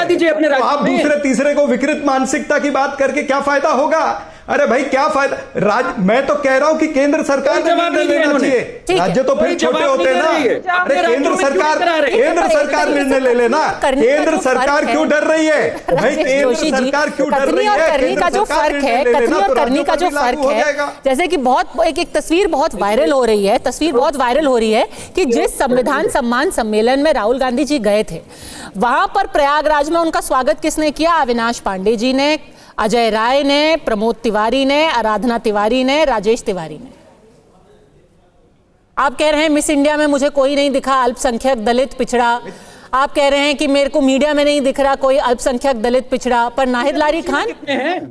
तो आप दूसरे तीसरे को विकृत मानसिकता की बात करके क्या फायदा होगा? अरे भाई, क्या फायदा? मैं तो कह रहा हूं कि केंद्र सरकार ने निर्णय लेना चाहिए। राज्य तो फिर छोटे होते हैं ना। अरे केंद्र सरकार निर्णय ले लेना। केंद्र सरकार क्यों डर रही है भाई? केंद्र सरकार क्यों डर रही है? करनी का जो फर्क है, कथनी और करनी का जो फर्क है, जैसे कि बहुत एक तस्वीर बहुत वायरल हो रही है, कि जिस संविधान सम्मान सम्मेलन में राहुल गांधी जी गए थे, वहां पर प्रयागराज में उनका स्वागत किसने किया? अविनाश पांडे जी ने, अजय राय ने, प्रमोद तिवारी ने, आराधना तिवारी ने, राजेश तिवारी ने। आप कह रहे हैं मिस इंडिया में मुझे कोई नहीं दिखा अल्पसंख्यक, दलित, पिछड़ा। आप कह रहे हैं कि मेरे को मीडिया में नहीं दिख रहा कोई अल्पसंख्यक, दलित, पिछड़ा, पर नाहिद लारी खान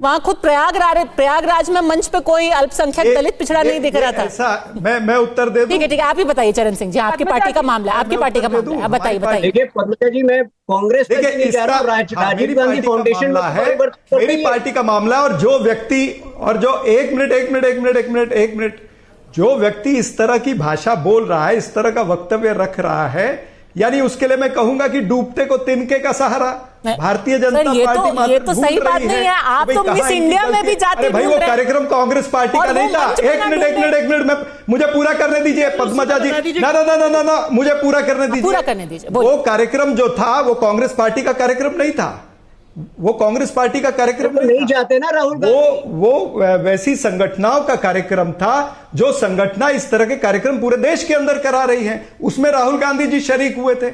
वहां खुद प्रयागराज में मंच पे कोई अल्पसंख्यक, दलित, पिछड़ा नहीं दिख रहा था। मैं उत्तर दे दूं? ठीक है, आप ही बताइए चरण सिंह जी, आपकी पार्टी का मामला है, आपकी पार्टी का मामला है, बताइए। देखिए पद्मजा जी, मैं कांग्रेस राजीव गांधी फाउंडेशन में है, मेरी पार्टी का मामला। और जो व्यक्ति और जो एक मिनट जो व्यक्ति इस तरह की भाषा बोल रहा है, इस तरह का वक्तव्य रख रहा है, यानी उसके लिए मैं कहूंगा कि डूबते को तिनके का सहारा। भारतीय जनता पार्टी ये तो सही बात नहीं है। आप तो मिस इंडिया में भी जाते भाई, वो कार्यक्रम कांग्रेस पार्टी का नहीं था। एक मिनट, मुझे पूरा करने दीजिए पद्मजा जी। ना, मुझे पूरा करने दीजिए। वो कार्यक्रम जो था वो कांग्रेस पार्टी का कार्यक्रम नहीं था। वो कांग्रेस पार्टी का कार्यक्रम नहीं जाते ना राहुल। वो वैसी संगठनाओं का कार्यक्रम था जो संगठना इस तरह के कार्यक्रम पूरे देश के अंदर करा रही है। उसमें राहुल गांधी जी शरीक हुए थे।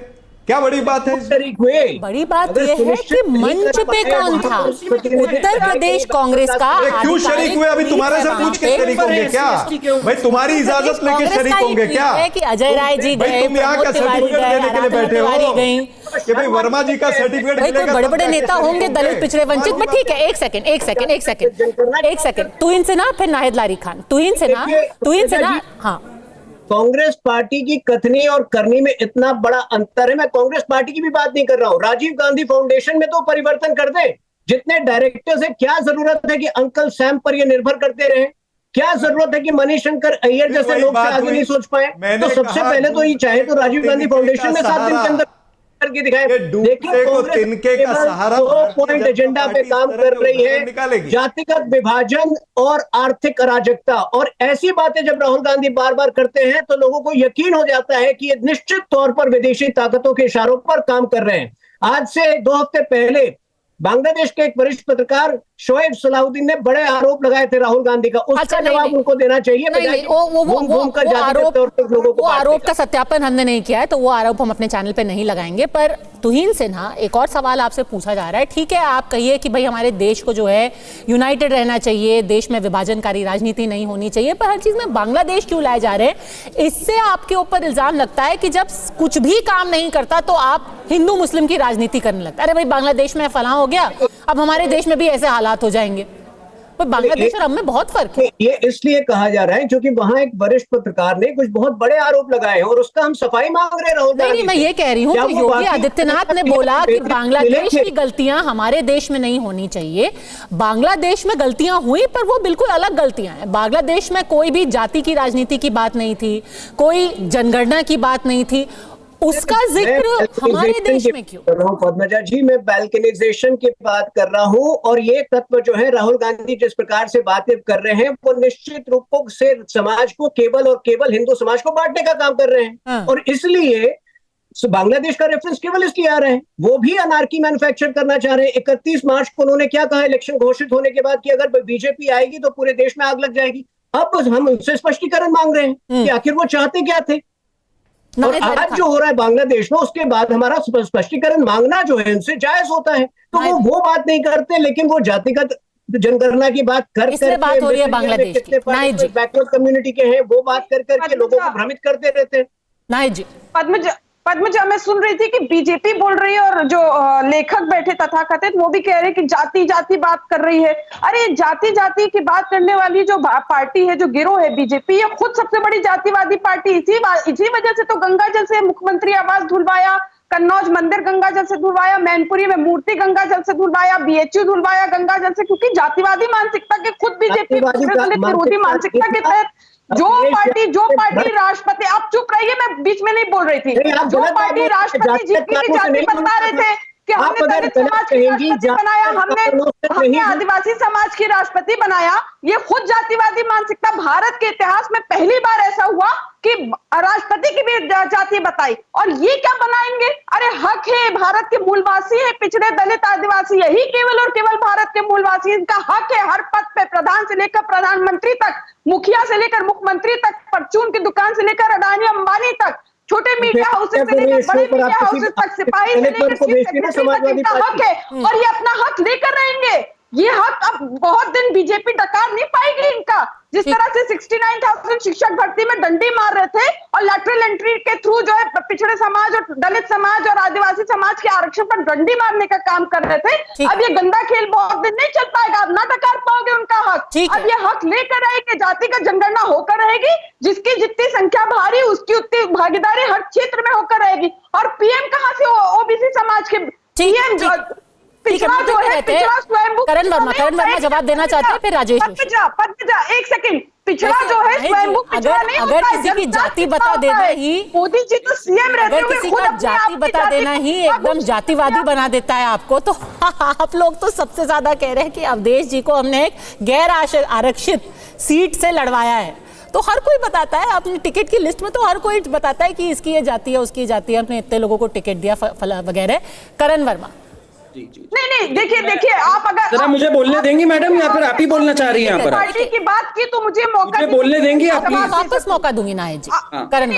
क्या बड़ी बात है? शरीक हुए। बड़ी बात यह है कि मंच पे कौन था? उत्तर प्रदेश कांग्रेस का। क्यों शरीक हुए? अभी तुम्हारे से पूछ के शरीक होंगे क्या भाई? तुम्हारी इजाजत लेके शरीक होंगे क्या? कि अजय राय जी गए, तुम यहाँ का सर्टिफिकेट देने के लिए बैठे हो कि भाई वर्मा जी का सर्टिफिकेट मिलेगा? बड़े बड़े नेता होंगे दलित, पिछड़े, वंचित में। ठीक है, एक सेकंड। तुहिन सिन्हा, फिर नाहिद लारी खान। तुहिन सिन्हा। हाँ, कांग्रेस पार्टी की कथनी और करनी में इतना बड़ा अंतर है। मैं कांग्रेस पार्टी की भी बात नहीं कर रहा हूं। राजीव गांधी फाउंडेशन में तो परिवर्तन कर दे। जितने डायरेक्टर्स है, क्या जरूरत है कि अंकल सैम पर ये निर्भर करते रहे? क्या जरूरत है कि मणिशंकर अय्यर जैसे लोग आगे नहीं सोच पाए? तो सबसे पहले तो ये चाहे तो राजीव गांधी फाउंडेशन में 7 दिन के अंदर करके दिखाए। देखिए पॉइंट एजेंडा पे काम कर रही है, जातिगत विभाजन और आर्थिक अराजकता। और ऐसी बातें जब राहुल गांधी बार बार करते हैं तो लोगों को यकीन हो जाता है कि ये निश्चित तौर पर विदेशी ताकतों के इशारों पर काम कर रहे हैं। आज से 2 हफ्ते पहले बांग्लादेश के एक वरिष्ठ पत्रकार शोएब सलाहुद्दीन ने बड़े आरोप लगाए थे राहुल गांधी का। उसका जवाब उनको देना चाहिए। वो आरोप का सत्यापन हमने नहीं किया है, तो वो आरोप हम अपने चैनल पे नहीं लगाएंगे। पर तुहिन सिन्हा, एक और सवाल आपसे पूछा जा रहा है। ठीक है, आप कहिए कि भाई हमारे देश को जो है यूनाइटेड रहना चाहिए, देश में विभाजनकारी राजनीति नहीं होनी चाहिए, पर हर चीज में बांग्लादेश क्यों लाए जा रहे हैं? इससे आपके ऊपर इल्जाम लगता है कि जब कुछ भी काम नहीं करता तो आप हिंदू मुस्लिम की राजनीति करने लगता है। अरे भाई, बांग्लादेश में फलां हो गया, अब हमारे देश में भी ऐसे हालात हो जाएंगे। पर बांग्लादेश और हम में बहुत फर्क है। ये इसलिए कहा जा रहा है क्योंकि वहां एक वरिष्ठ पत्रकार ने कुछ बहुत बड़े आरोप लगाए हैं और उसका हम सफाई मांग रहे हैं राहुल गांधी। नहीं, मैं ये कह रही हूँ कि योगी आदित्यनाथ ने बोला कि बांग्लादेश की गलतियां हमारे देश में नहीं होनी चाहिए। बांग्लादेश में गलतियां हुई, पर वो बिल्कुल अलग गलतियां हैं। बांग्लादेश में कोई भी जाति की राजनीति की बात नहीं थी, कोई जनगणना की बात नहीं थी। उसका जिक्र हमारे देश में क्यों कर रहा हूँ पद्मजा जी? मैं बैल्कनाइजेशन की बात कर रहा हूँ। और ये तत्व जो है राहुल गांधी जिस प्रकार से बातें कर रहे हैं वो निश्चित रूपों से समाज को केवल और केवल हिंदू समाज को बांटने का काम कर रहे हैं। और इसलिए बांग्लादेश का रेफरेंस केवल इसलिए आ रहे हैं। वो भी अनार्की मैन्युफैक्चर करना चाह रहे हैं। 31 मार्च को उन्होंने क्या कहा इलेक्शन घोषित होने के बाद कि अगर बीजेपी आएगी तो पूरे देश में आग लग जाएगी। अब हम उनसे स्पष्टीकरण मांग रहे हैं कि आखिर वो चाहते क्या थे। और आज जो हो रहा है बांग्लादेश में, उसके बाद हमारा स्पष्टीकरण मांगना जो है उनसे जायज होता है। तो वो बात नहीं करते, लेकिन वो जातिगत जनगणना की बात कर बात हो रही है बांग्लादेश की। बैकवर्ड कम्युनिटी के हैं वो बात कर करके लोगों को भ्रमित करते रहते हैं। नाहिद जी, पद्मजा, मैं सुन रही थी कि बीजेपी बोल रही है और जो लेखक बैठे तथाकथित वो भी कह रहे हैं कि जाति जाति बात कर रही है। अरे जाति जाति की बात करने वाली जो पार्टी है, जो गिरोह है बीजेपी, ये खुद सबसे बड़ी जातिवादी पार्टी। इसी वजह से तो गंगा जल से मुख्यमंत्री आवास धुलवाया, कन्नौज मंदिर गंगा जल से धुलवाया, मैनपुरी में मूर्ति गंगा जल से धुलवाया, बीएचयू धुलवाया गंगा जल से, क्योंकि जातिवादी मानसिकता के खुद बीजेपी विरोधी मानसिकता के तहत जो पार्टी राष्ट्रपति, आप चुप रहिए, मैं बीच में नहीं बोल रही थी, जो पार्टी राष्ट्रपति जी की जाति बता रहे थे कि हमने दलित समाज की राष्ट्रपति बनाया, हमने आदिवासी समाज की राष्ट्रपति बनाया, ये खुद जातिवादी मानसिकता। भारत के इतिहास में पहली बार ऐसा हुआ कि राष्ट्रपति की भी जाति बताई, और ये क्या बनाएंगे? अरे हक है, भारत के मूलवासी है पिछड़े दलित आदिवासी, यही केवल और केवल भारत के मूलवासी, इनका हक है हर पद पे, प्रधान से लेकर प्रधानमंत्री तक, मुखिया से लेकर मुख्यमंत्री तक, परचून की दुकान से लेकर अडानी अंबानी तक, छोटे मीडिया हाउसेस से लेकर बड़े मीडिया हाउसेस तक, सिपाही से लेकर चीफ सेक्रेटरी तक इनका हक है, और ये अपना हक लेकर रहेंगे। ये हक अब बहुत दिन बीजेपी डकार नहीं पाएगी इनका। जिस तरह से 69,000 शिक्षक भर्ती में डंडी मार रहे थे और लैटरल एंट्री के थ्रू जो है पिछड़े समाज और दलित समाज और आदिवासी समाज के आरक्षण पर डंडी मारने का काम कर रहे थे, अब ये गंदा खेल बहुत दिन नहीं चल पाएगा, अब ना डकार पाओगे उनका हक। अब ये हक लेकर रहेगी, जाति का जनगणना होकर रहेगी, जिसकी जितनी संख्या भारी उसकी उतनी भागीदारी हर क्षेत्र में होकर रहेगी। और पीएम कहां से? ओबीसी समाज के पीएम पिछड़ा जो है, पिछड़ा स्वयंभू। करण वर्मा जवाब देना चाहते हैं, फिर राजेश पद्मजा एक सेकंड, पिछड़ा जो है स्वयंभू पिछड़ा नहीं होता है, किसी की जाति बता देना ही, मोदी जी तो सीएम रहते हुए किसी का जाति बता देना ही एकदम जातिवादी बना देता है आपको। तो आप लोग तो सबसे ज्यादा कह रहे हैं कि अवधेश जी को हमने एक गैर आरक्षित सीट से लड़वाया है, तो हर कोई बताता है अपनी टिकट की लिस्ट में, तो हर कोई बताता है कि इसकी ये जाति है, उसकी जाति है, हमने इतने लोगों को टिकट दिया वगैरह। करण वर्मा नहीं, देखिए आप अगर जरा मुझे बोलने देंगी मैडम, या फिर आप ही बोलना चाह रही हैं? यहाँ पर पार्टी की बात की तो मुझे मौका बोलने देंगी आप? वापस मौका दूंगी नायक जी। करण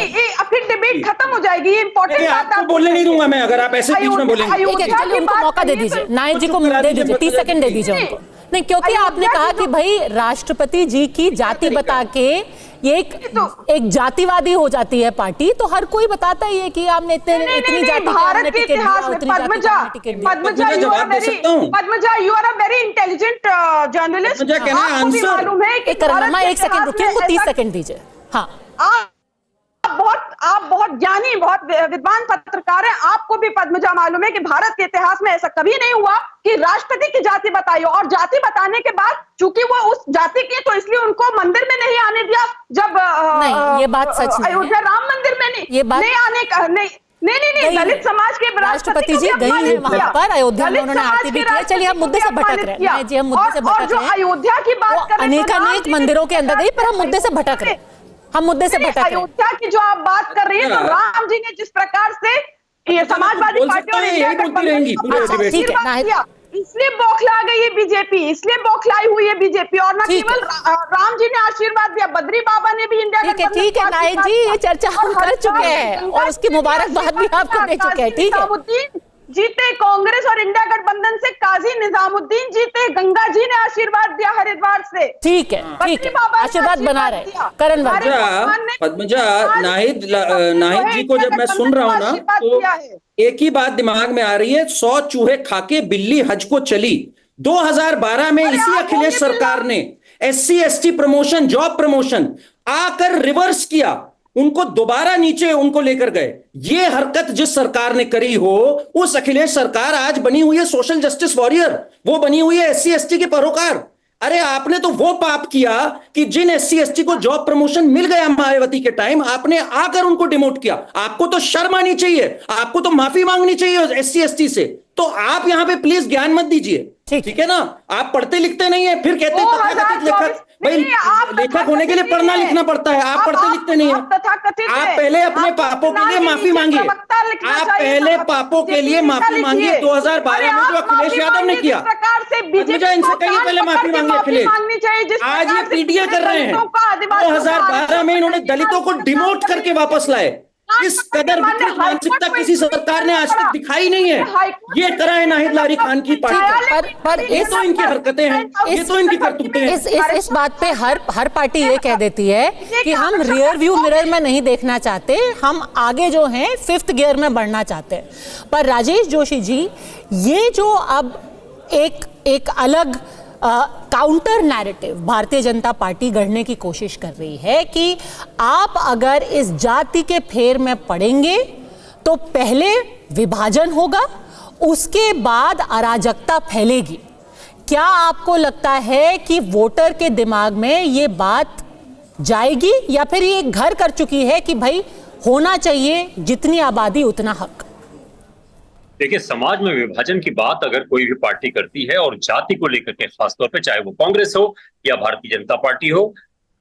फिर डिबेट खत्म हो जाएगी, ये इंपॉर्टेंट बात आपको बोलने नहीं दूंगा मैं, अगर आप ऐसे बीच में बोलेंगे। उनको मौका दे दीजिए, नायक जी को दे दीजिए, 30 सेकंड दे दीजिए उनको। नहीं, क्योंकि आपने कहा कि भाई राष्ट्रपति जी की जाति बता के ये एक जातिवादी हो जाती है पार्टी, तो हर कोई बताता ही है कि आपने इतनी जाति भारत के इतिहास में Padmaja you are a very intelligent journalist, आपको भी मालूम है कि करण वर्मा एक सेकंड रुकिए, उनको 30 सेकंड दीजिए। हाँ, आप बहुत ज्ञानी, बहुत विद्वान पत्रकार हैं, आपको भी पद्मजा मालूम है कि भारत के इतिहास में ऐसा कभी नहीं हुआ कि राष्ट्रपति की जाति बताई, और जाति बताने के बाद चूंकि वो उस जाति की, तो इसलिए उनको मंदिर में नहीं आने दिया। जब नहीं, ये बात सच नहीं, अयोध्या राम मंदिर में नहीं आने का नहीं, दलित समाज के राष्ट्रपति जी गई है वहां पर, अयोध्या में उन्होंने आरती भी किया। चलिए हम मुद्दे से भटक रहे हैं जी, हम मुद्दे से भटक रहे हैं। अयोध्या की बात कर रहे हैं, अनेक मंदिरों के अंदर गई, पर हम मुद्दे से भटक रहे हैं, हम मुद्दे से भटक रहे हैं। अयोध्या की जो आप बात कर रही है, तो राम जी ने जिस प्रकार से ये समाजवादी पार्टी और इंडिया गठबंधन ठीक है, इसलिए बौखला गई है बीजेपी, इसलिए बौखलाई हुई है बीजेपी, और न केवल राम जी ने आशीर्वाद दिया, बद्री बाबा ने भी इंडिया गठबंधन। ठीक है नायक जी, ये चर्चा हम कर चुके हैं और उसकी मुबारकबाद भी आपको दे चुके हैं। ठीक है, जीते कांग्रेस और इंडिया गठबंधन से काजी निजामुद्दीन जीते, गंगा जी ने आशीर्वाद दिया हरिद्वार से। ठीक है, आशीर्वाद बना रहे। करण पद्मजा, नाहिद जी को जब मैं सुन रहा हूं ना, तो एक ही बात दिमाग में आ रही है, 100 चूहे खाके बिल्ली हज को चली। 2012 में इसी अखिलेश सरकार ने SC ST promotion, job promotion आकर रिवर्स किया, उनको दोबारा नीचे उनको लेकर गए। ये हरकत जिस सरकार ने करी हो, उस अखिलेश सरकार आज बनी हुई है सोशल जस्टिस वॉरियर, वो बनी हुई है SC ST के पैरोकार। अरे आपने तो वो पाप किया कि जिन SC ST को जॉब प्रमोशन मिल गया मायावती के टाइम, आपने आकर उनको डिमोट किया। आपको तो शर्म आनी चाहिए, आपको तो माफी मांगनी चाहिए SC ST से। तो आप यहां पे प्लीज ज्ञान मत दीजिए, ठीक है ना? आप पढ़ते लिखते नहीं है, फिर कहते तथाकथित लेखक। भाई लेखक होने के लिए पढ़ना लिखना पड़ता है, आप पढ़ते लिखते नहीं है। आप पहले अपने पापों के लिए माफी मांगिए, आप पहले पापों के लिए माफी मांगिए। 2012 में जो अखिलेश यादव ने किया, मुझे इनसे कहीं पहले माफी मांगी अखिलेश। आज ये पीटीए कर रहे हैं, 2012 में इन्होंने दलितों को डिमोट करके वापस लाए। इस कदर विकृत मानसिकता किसी सरकार ने आज तक दिखाई नहीं है। ये करा है नाहिद लारी खान की पार्टी, पर ये तो इनकी हरकतें हैं, ये तो इनकी करतूतें हैं। इस बात पे हर पार्टी ये कह देती है कि हम रियर व्यू मिरर में नहीं देखना चाहते, हम आगे जो हैं 5th गियर में बढ़ना चाहते हैं। पर राजेश जोशी जी, ये जो अब एक अलग counter narrative Bharatiya Janata party गढ़ने की कोशिश कर रही है कि आप अगर इस जाति के फेर में पड़ेंगे तो पहले विभाजन होगा, उसके बाद अराजकता फैलेगी। क्या आपको लगता है कि वोटर के दिमाग में ये बात जाएगी, या फिर ये घर कर चुकी है कि भाई होना चाहिए जितनी आबादी उतना हक? देखिए, समाज में विभाजन की बात अगर कोई भी पार्टी करती है और जाति को लेकर के खासतौर पे, चाहे वो कांग्रेस हो या भारतीय जनता पार्टी हो,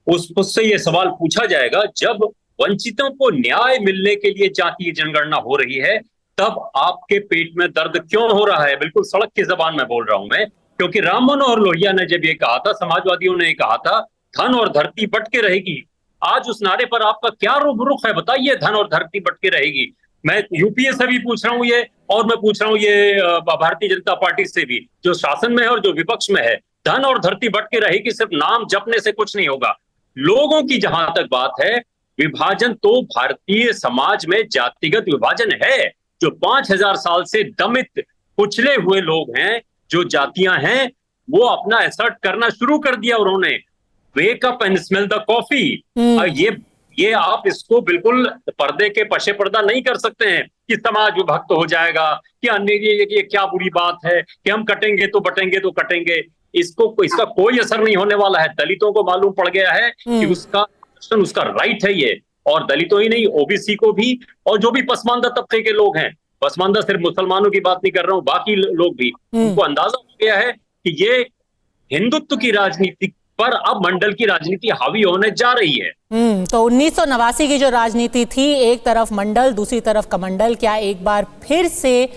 उससे ये सवाल पूछा जाएगा, जब वंचितों को न्याय मिलने के लिए जातीय जनगणना हो रही है, तब आपके पेट में दर्द क्यों हो रहा है? बिल्कुल सड़क की जबान में बोल रहा हूं मैं, क्योंकि राम मनोहर लोहिया ने जब ये कहा था, समाजवादियों ने ये कहा था, धन और धरती बंट के रहेगी। आज उस नारे पर आपका क्या रुख है बताइए? धन और धरती बंट के रहेगी। मैं यूपीए से भी पूछ रहा हूं ये, और मैं पूछ रहा हूं ये भारतीय जनता पार्टी से भी, जो शासन में है और जो विपक्ष में है। धन और धरती बंट के रहेगी, सिर्फ नाम जपने से कुछ नहीं होगा। लोगों की जहां तक बात है, विभाजन तो भारतीय समाज में जातिगत विभाजन है, जो 5000 साल से दमित कुचले हुए लोग हैं, जो जातियां हैं, वो अपना असर्ट करना शुरू कर दिया उन्होंने। Wake up and smell the coffee. ये आप इसको बिल्कुल पर्दे के पशे पर्दा नहीं कर सकते हैं कि समाज विभक्त हो जाएगा, कि अन्य ये क्या बुरी बात है कि हम कटेंगे तो बटेंगे तो कटेंगे। इसका कोई असर नहीं होने वाला है। दलितों को मालूम पड़ गया है कि उसका राइट है ये, और दलितों ही नहीं, ओबीसी को भी, और जो भी पसमानदा तबके के लोग हैं, पसमानदा सिर्फ मुसलमानों की बात नहीं कर रहा हूं, बाकी लोग भी, उनको अंदाजा हो गया है कि ये हिंदुत्व की राजनीति पर अब मंडल की राजनीति हावी होने जा रही है। तो 1989 की जो राजनीति थी, एक तरफ मंडल दूसरी तरफ कमंडल, क्या एक बार फिर से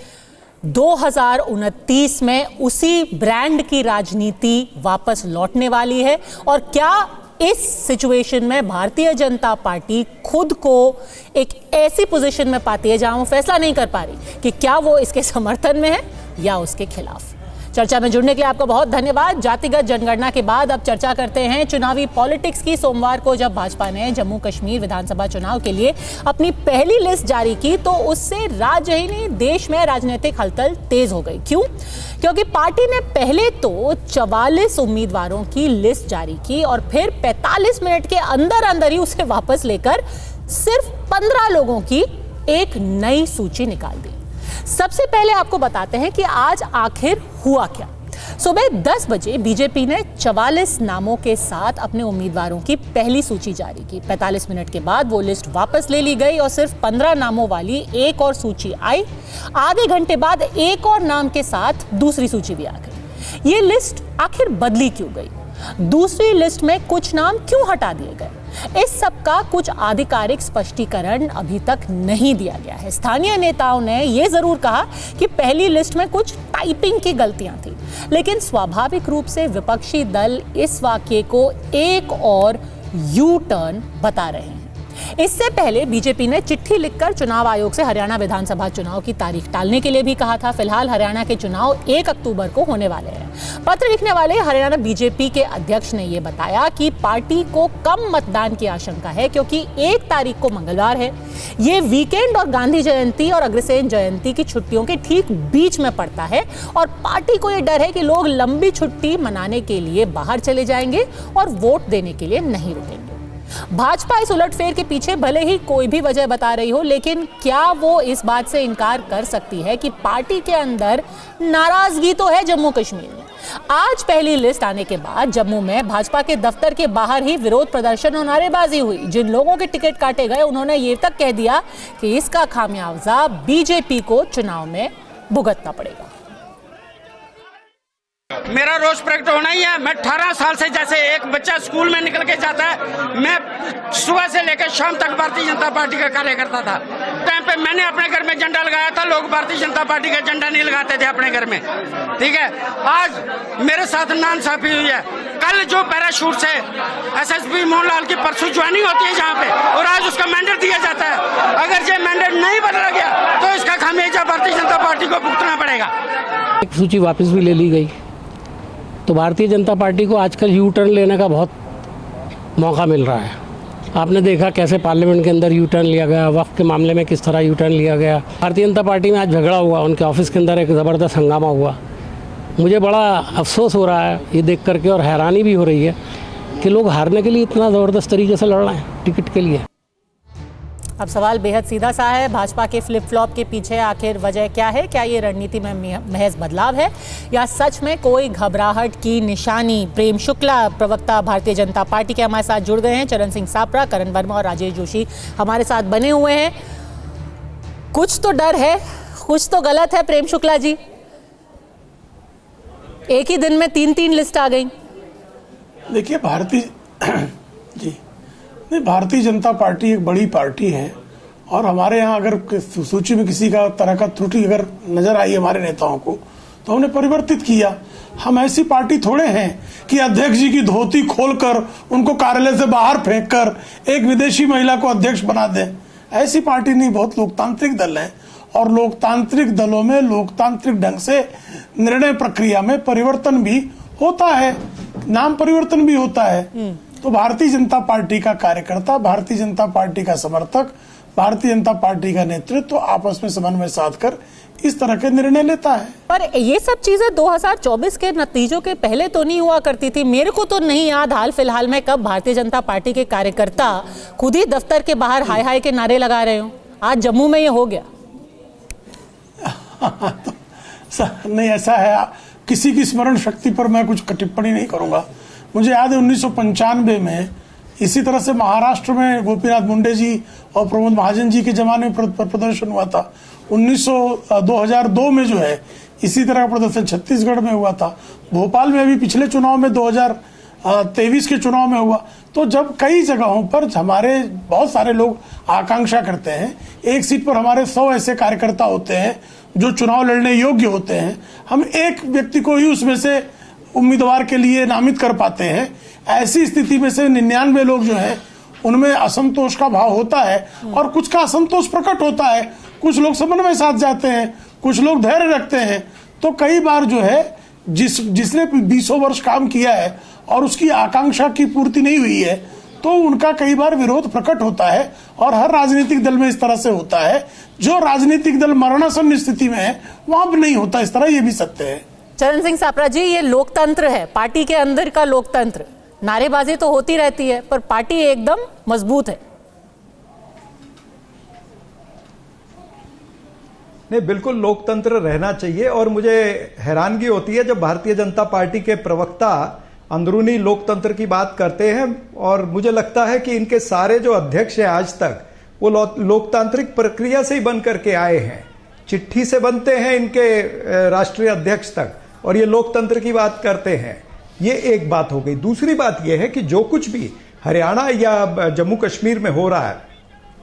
2029 में उसी ब्रांड की राजनीति वापस लौटने वाली है? और क्या इस सिचुएशन में भारतीय जनता पार्टी खुद को एक ऐसी पोजीशन में पाती है जहां वो फैसला नहीं कर पा रही कि क्या वो इसके समर्थन में है या उसके खिलाफ? चर्चा में जुड़ने के लिए आपका बहुत धन्यवाद। जातिगत जनगणना के बाद अब चर्चा करते हैं चुनावी पॉलिटिक्स की। सोमवार को जब भाजपा ने जम्मू कश्मीर विधानसभा चुनाव के लिए अपनी पहली लिस्ट जारी की, तो उससे राज्य ही नहीं देश में राजनीतिक हलचल तेज हो गई। क्यों? क्योंकि पार्टी ने पहले तो 44 उम्मीदवारों की लिस्ट जारी की और फिर 45 मिनट के अंदर अंदर ही उसे वापस लेकर सिर्फ 15 लोगों की एक नई सूची निकाल दी। सबसे पहले आपको बताते हैं कि आज आखिर हुआ क्या। सुबह 10 बजे बीजेपी ने 44 नामों के साथ अपने उम्मीदवारों की पहली सूची जारी की। 45 मिनट के बाद वो लिस्ट वापस ले ली गई और सिर्फ 15 नामों वाली एक और सूची आई। आधे घंटे बाद एक और नाम के साथ दूसरी सूची भी आ गई। ये लिस्ट आखिर बदली क्यों गई? दूसरी लिस्ट में कुछ नाम क्यों हटा दिए गए? इस सब का कुछ आधिकारिक स्पष्टीकरण अभी तक नहीं दिया गया है। स्थानीय नेताओं ने यह जरूर कहा कि पहली लिस्ट में कुछ टाइपिंग की गलतियां थी, लेकिन स्वाभाविक रूप से विपक्षी दल इस वाक्य को एक और यू टर्न बता रहे हैं। इससे पहले बीजेपी ने चिट्ठी लिखकर चुनाव आयोग से हरियाणा विधानसभा चुनाव की तारीख टालने के लिए भी कहा था। फिलहाल हरियाणा के चुनाव 1 अक्टूबर को होने वाले हैं। पत्र लिखने वाले हरियाणा बीजेपी के अध्यक्ष ने यह बताया कि पार्टी को कम मतदान की आशंका है, क्योंकि 1 तारीख को मंगलवार है। ये वीकेंड और गांधी जयंती और अग्रसेन जयंती की छुट्टियों के ठीक बीच में पड़ता है और पार्टी को यह डर है कि लोग लंबी छुट्टी मनाने के लिए बाहर चले जाएंगे और वोट देने के लिए नहीं रुकेंगे। भाजपा इस उलटफेर के पीछे भले ही कोई भी वजह बता रही हो, लेकिन क्या वो इस बात से इनकार कर सकती है कि पार्टी के अंदर नाराजगी तो है जम्मू कश्मीर में। आज पहली लिस्ट आने के बाद जम्मू में भाजपा के दफ्तर के बाहर ही विरोध प्रदर्शन और नारेबाजी हुई। जिन लोगों के टिकट काटे गए, उन्होंने ये तक कह दिया कि इसका खामियाजा बीजेपी को चुनाव में भुगतना पड़ेगा। मेरा रोष प्रकट होना ही है। मैं 18 साल से, जैसे एक बच्चा स्कूल में निकल के जाता है, मैं सुबह से लेकर शाम तक भारतीय जनता पार्टी का कार्य करता था। टाइम पे मैंने अपने घर में झंडा लगाया था, लोग भारतीय जनता पार्टी का झंडा नहीं लगाते थे अपने घर में। ठीक है, आज मेरे साथ नाइंसाफी हुई है। कल जो पैराशूट से एसएसपी मोहनलाल की परसों ज्वाइनिंग होती है जहाँ पे, और आज उसका मैंडेट दिया जाता है। अगर ये मैंडेट नहीं बदला गया तो इसका खामियाजा भारतीय जनता पार्टी को भुगतना पड़ेगा। एक सूची वापस भी ले ली गई, तो भारतीय जनता पार्टी को आजकल यू टर्न लेने का बहुत मौका मिल रहा है। आपने देखा कैसे पार्लियामेंट के अंदर यू टर्न लिया गया, वक्फ के मामले में किस तरह यू टर्न लिया गया। भारतीय जनता पार्टी में आज झगड़ा हुआ, उनके ऑफिस के अंदर एक ज़बरदस्त हंगामा हुआ। मुझे बड़ा अफसोस हो रहा है ये देख करके, और हैरानी भी हो रही है कि लोग हारने के लिए इतना ज़बरदस्त तरीके से लड़ रहे हैं टिकट के लिए। अब सवाल बेहद सीधा सा है, भाजपा के फ्लिप फ्लॉप के पीछे आखिर वजह क्या है? क्या ये रणनीति में महज बदलाव है या सच में कोई घबराहट की निशानी? प्रेम शुक्ला, प्रवक्ता भारतीय जनता पार्टी के, हमारे साथ जुड़ गए हैं। चरण सिंह सापरा, करण वर्मा और राजेश जोशी हमारे साथ बने हुए हैं। कुछ तो डर है, कुछ तो गलत है प्रेम शुक्ला जी। एक ही दिन में 3 लिस्ट आ गई। देखिए भारतीय जनता पार्टी एक बड़ी पार्टी है और हमारे यहाँ अगर सूची में किसी का तरह का त्रुटि अगर नजर आई हमारे नेताओं को तो हमने परिवर्तित किया। हम ऐसी पार्टी थोड़े हैं कि अध्यक्ष जी की धोती खोलकर उनको कार्यालय से बाहर फेंककर एक विदेशी महिला को अध्यक्ष बना दें। ऐसी पार्टी नहीं, बहुत लोकतांत्रिक दल है और लोकतांत्रिक दलों में लोकतांत्रिक ढंग से निर्णय प्रक्रिया में परिवर्तन भी होता है, नाम परिवर्तन भी होता है। तो भारतीय जनता पार्टी का कार्यकर्ता, भारतीय जनता पार्टी का समर्थक, भारतीय जनता पार्टी का नेतृत्व तो आपस में समन्वय साधकर इस तरह के निर्णय लेता है। पर ये सब चीजें 2024 के नतीजों के पहले तो नहीं हुआ करती थी। मेरे को तो नहीं याद हाल फिलहाल में कब भारतीय जनता पार्टी के कार्यकर्ता खुद ही दफ्तर के बाहर हाय हाय के नारे लगा रहे हो। आज जम्मू में ये हो गया। तो नहीं, ऐसा है, किसी की स्मरण शक्ति पर मैं कुछ टिप्पणी नहीं करूंगा। मुझे याद है 1995 में इसी तरह से महाराष्ट्र में गोपीनाथ मुंडे जी और प्रमोद महाजन जी के जमाने में प्रदर्शन हुआ था। 2002 में जो है इसी तरह का प्रदर्शन छत्तीसगढ़ में हुआ था। भोपाल में अभी पिछले चुनाव में 2023 के चुनाव में हुआ। तो जब कई जगहों पर हमारे बहुत सारे लोग आकांक्षा करते हैं, एक सीट पर हमारे 100 ऐसे कार्यकर्ता होते हैं जो चुनाव लड़ने योग्य होते हैं, हम एक व्यक्ति को ही उसमें से उम्मीदवार के लिए नामित कर पाते हैं। ऐसी स्थिति में से 99 लोग जो है उनमें असंतोष का भाव होता है और कुछ का असंतोष प्रकट होता है। कुछ लोग समन्वय साथ जाते हैं, कुछ लोग धैर्य रखते हैं। तो कई बार जो है जिसने 20 वर्ष काम किया है और उसकी आकांक्षा की पूर्ति नहीं हुई है तो उनका कई बार विरोध प्रकट होता है और हर राजनीतिक दल में इस तरह से होता है। जो राजनीतिक दल मरणासन्न स्थिति में है वहां पर नहीं होता इस तरह, ये भी सत्य है। चरण सिंह सापरा जी, ये लोकतंत्र है, पार्टी के अंदर का लोकतंत्र। नारेबाजी तो होती रहती है पर पार्टी एकदम मजबूत है। नहीं, बिल्कुल लोकतंत्र रहना चाहिए। और मुझे हैरानगी होती है जब भारतीय जनता पार्टी के प्रवक्ता अंदरूनी लोकतंत्र की बात करते हैं और मुझे लगता है कि इनके सारे जो अध्यक्ष हैं आज तक वो लोकतांत्रिक प्रक्रिया से ही बन करके आए हैं। चिट्ठी से बनते हैं इनके राष्ट्रीय अध्यक्ष तक और ये लोकतंत्र की बात करते हैं। ये एक बात हो गई। दूसरी बात यह है कि जो कुछ भी हरियाणा या जम्मू कश्मीर में हो रहा है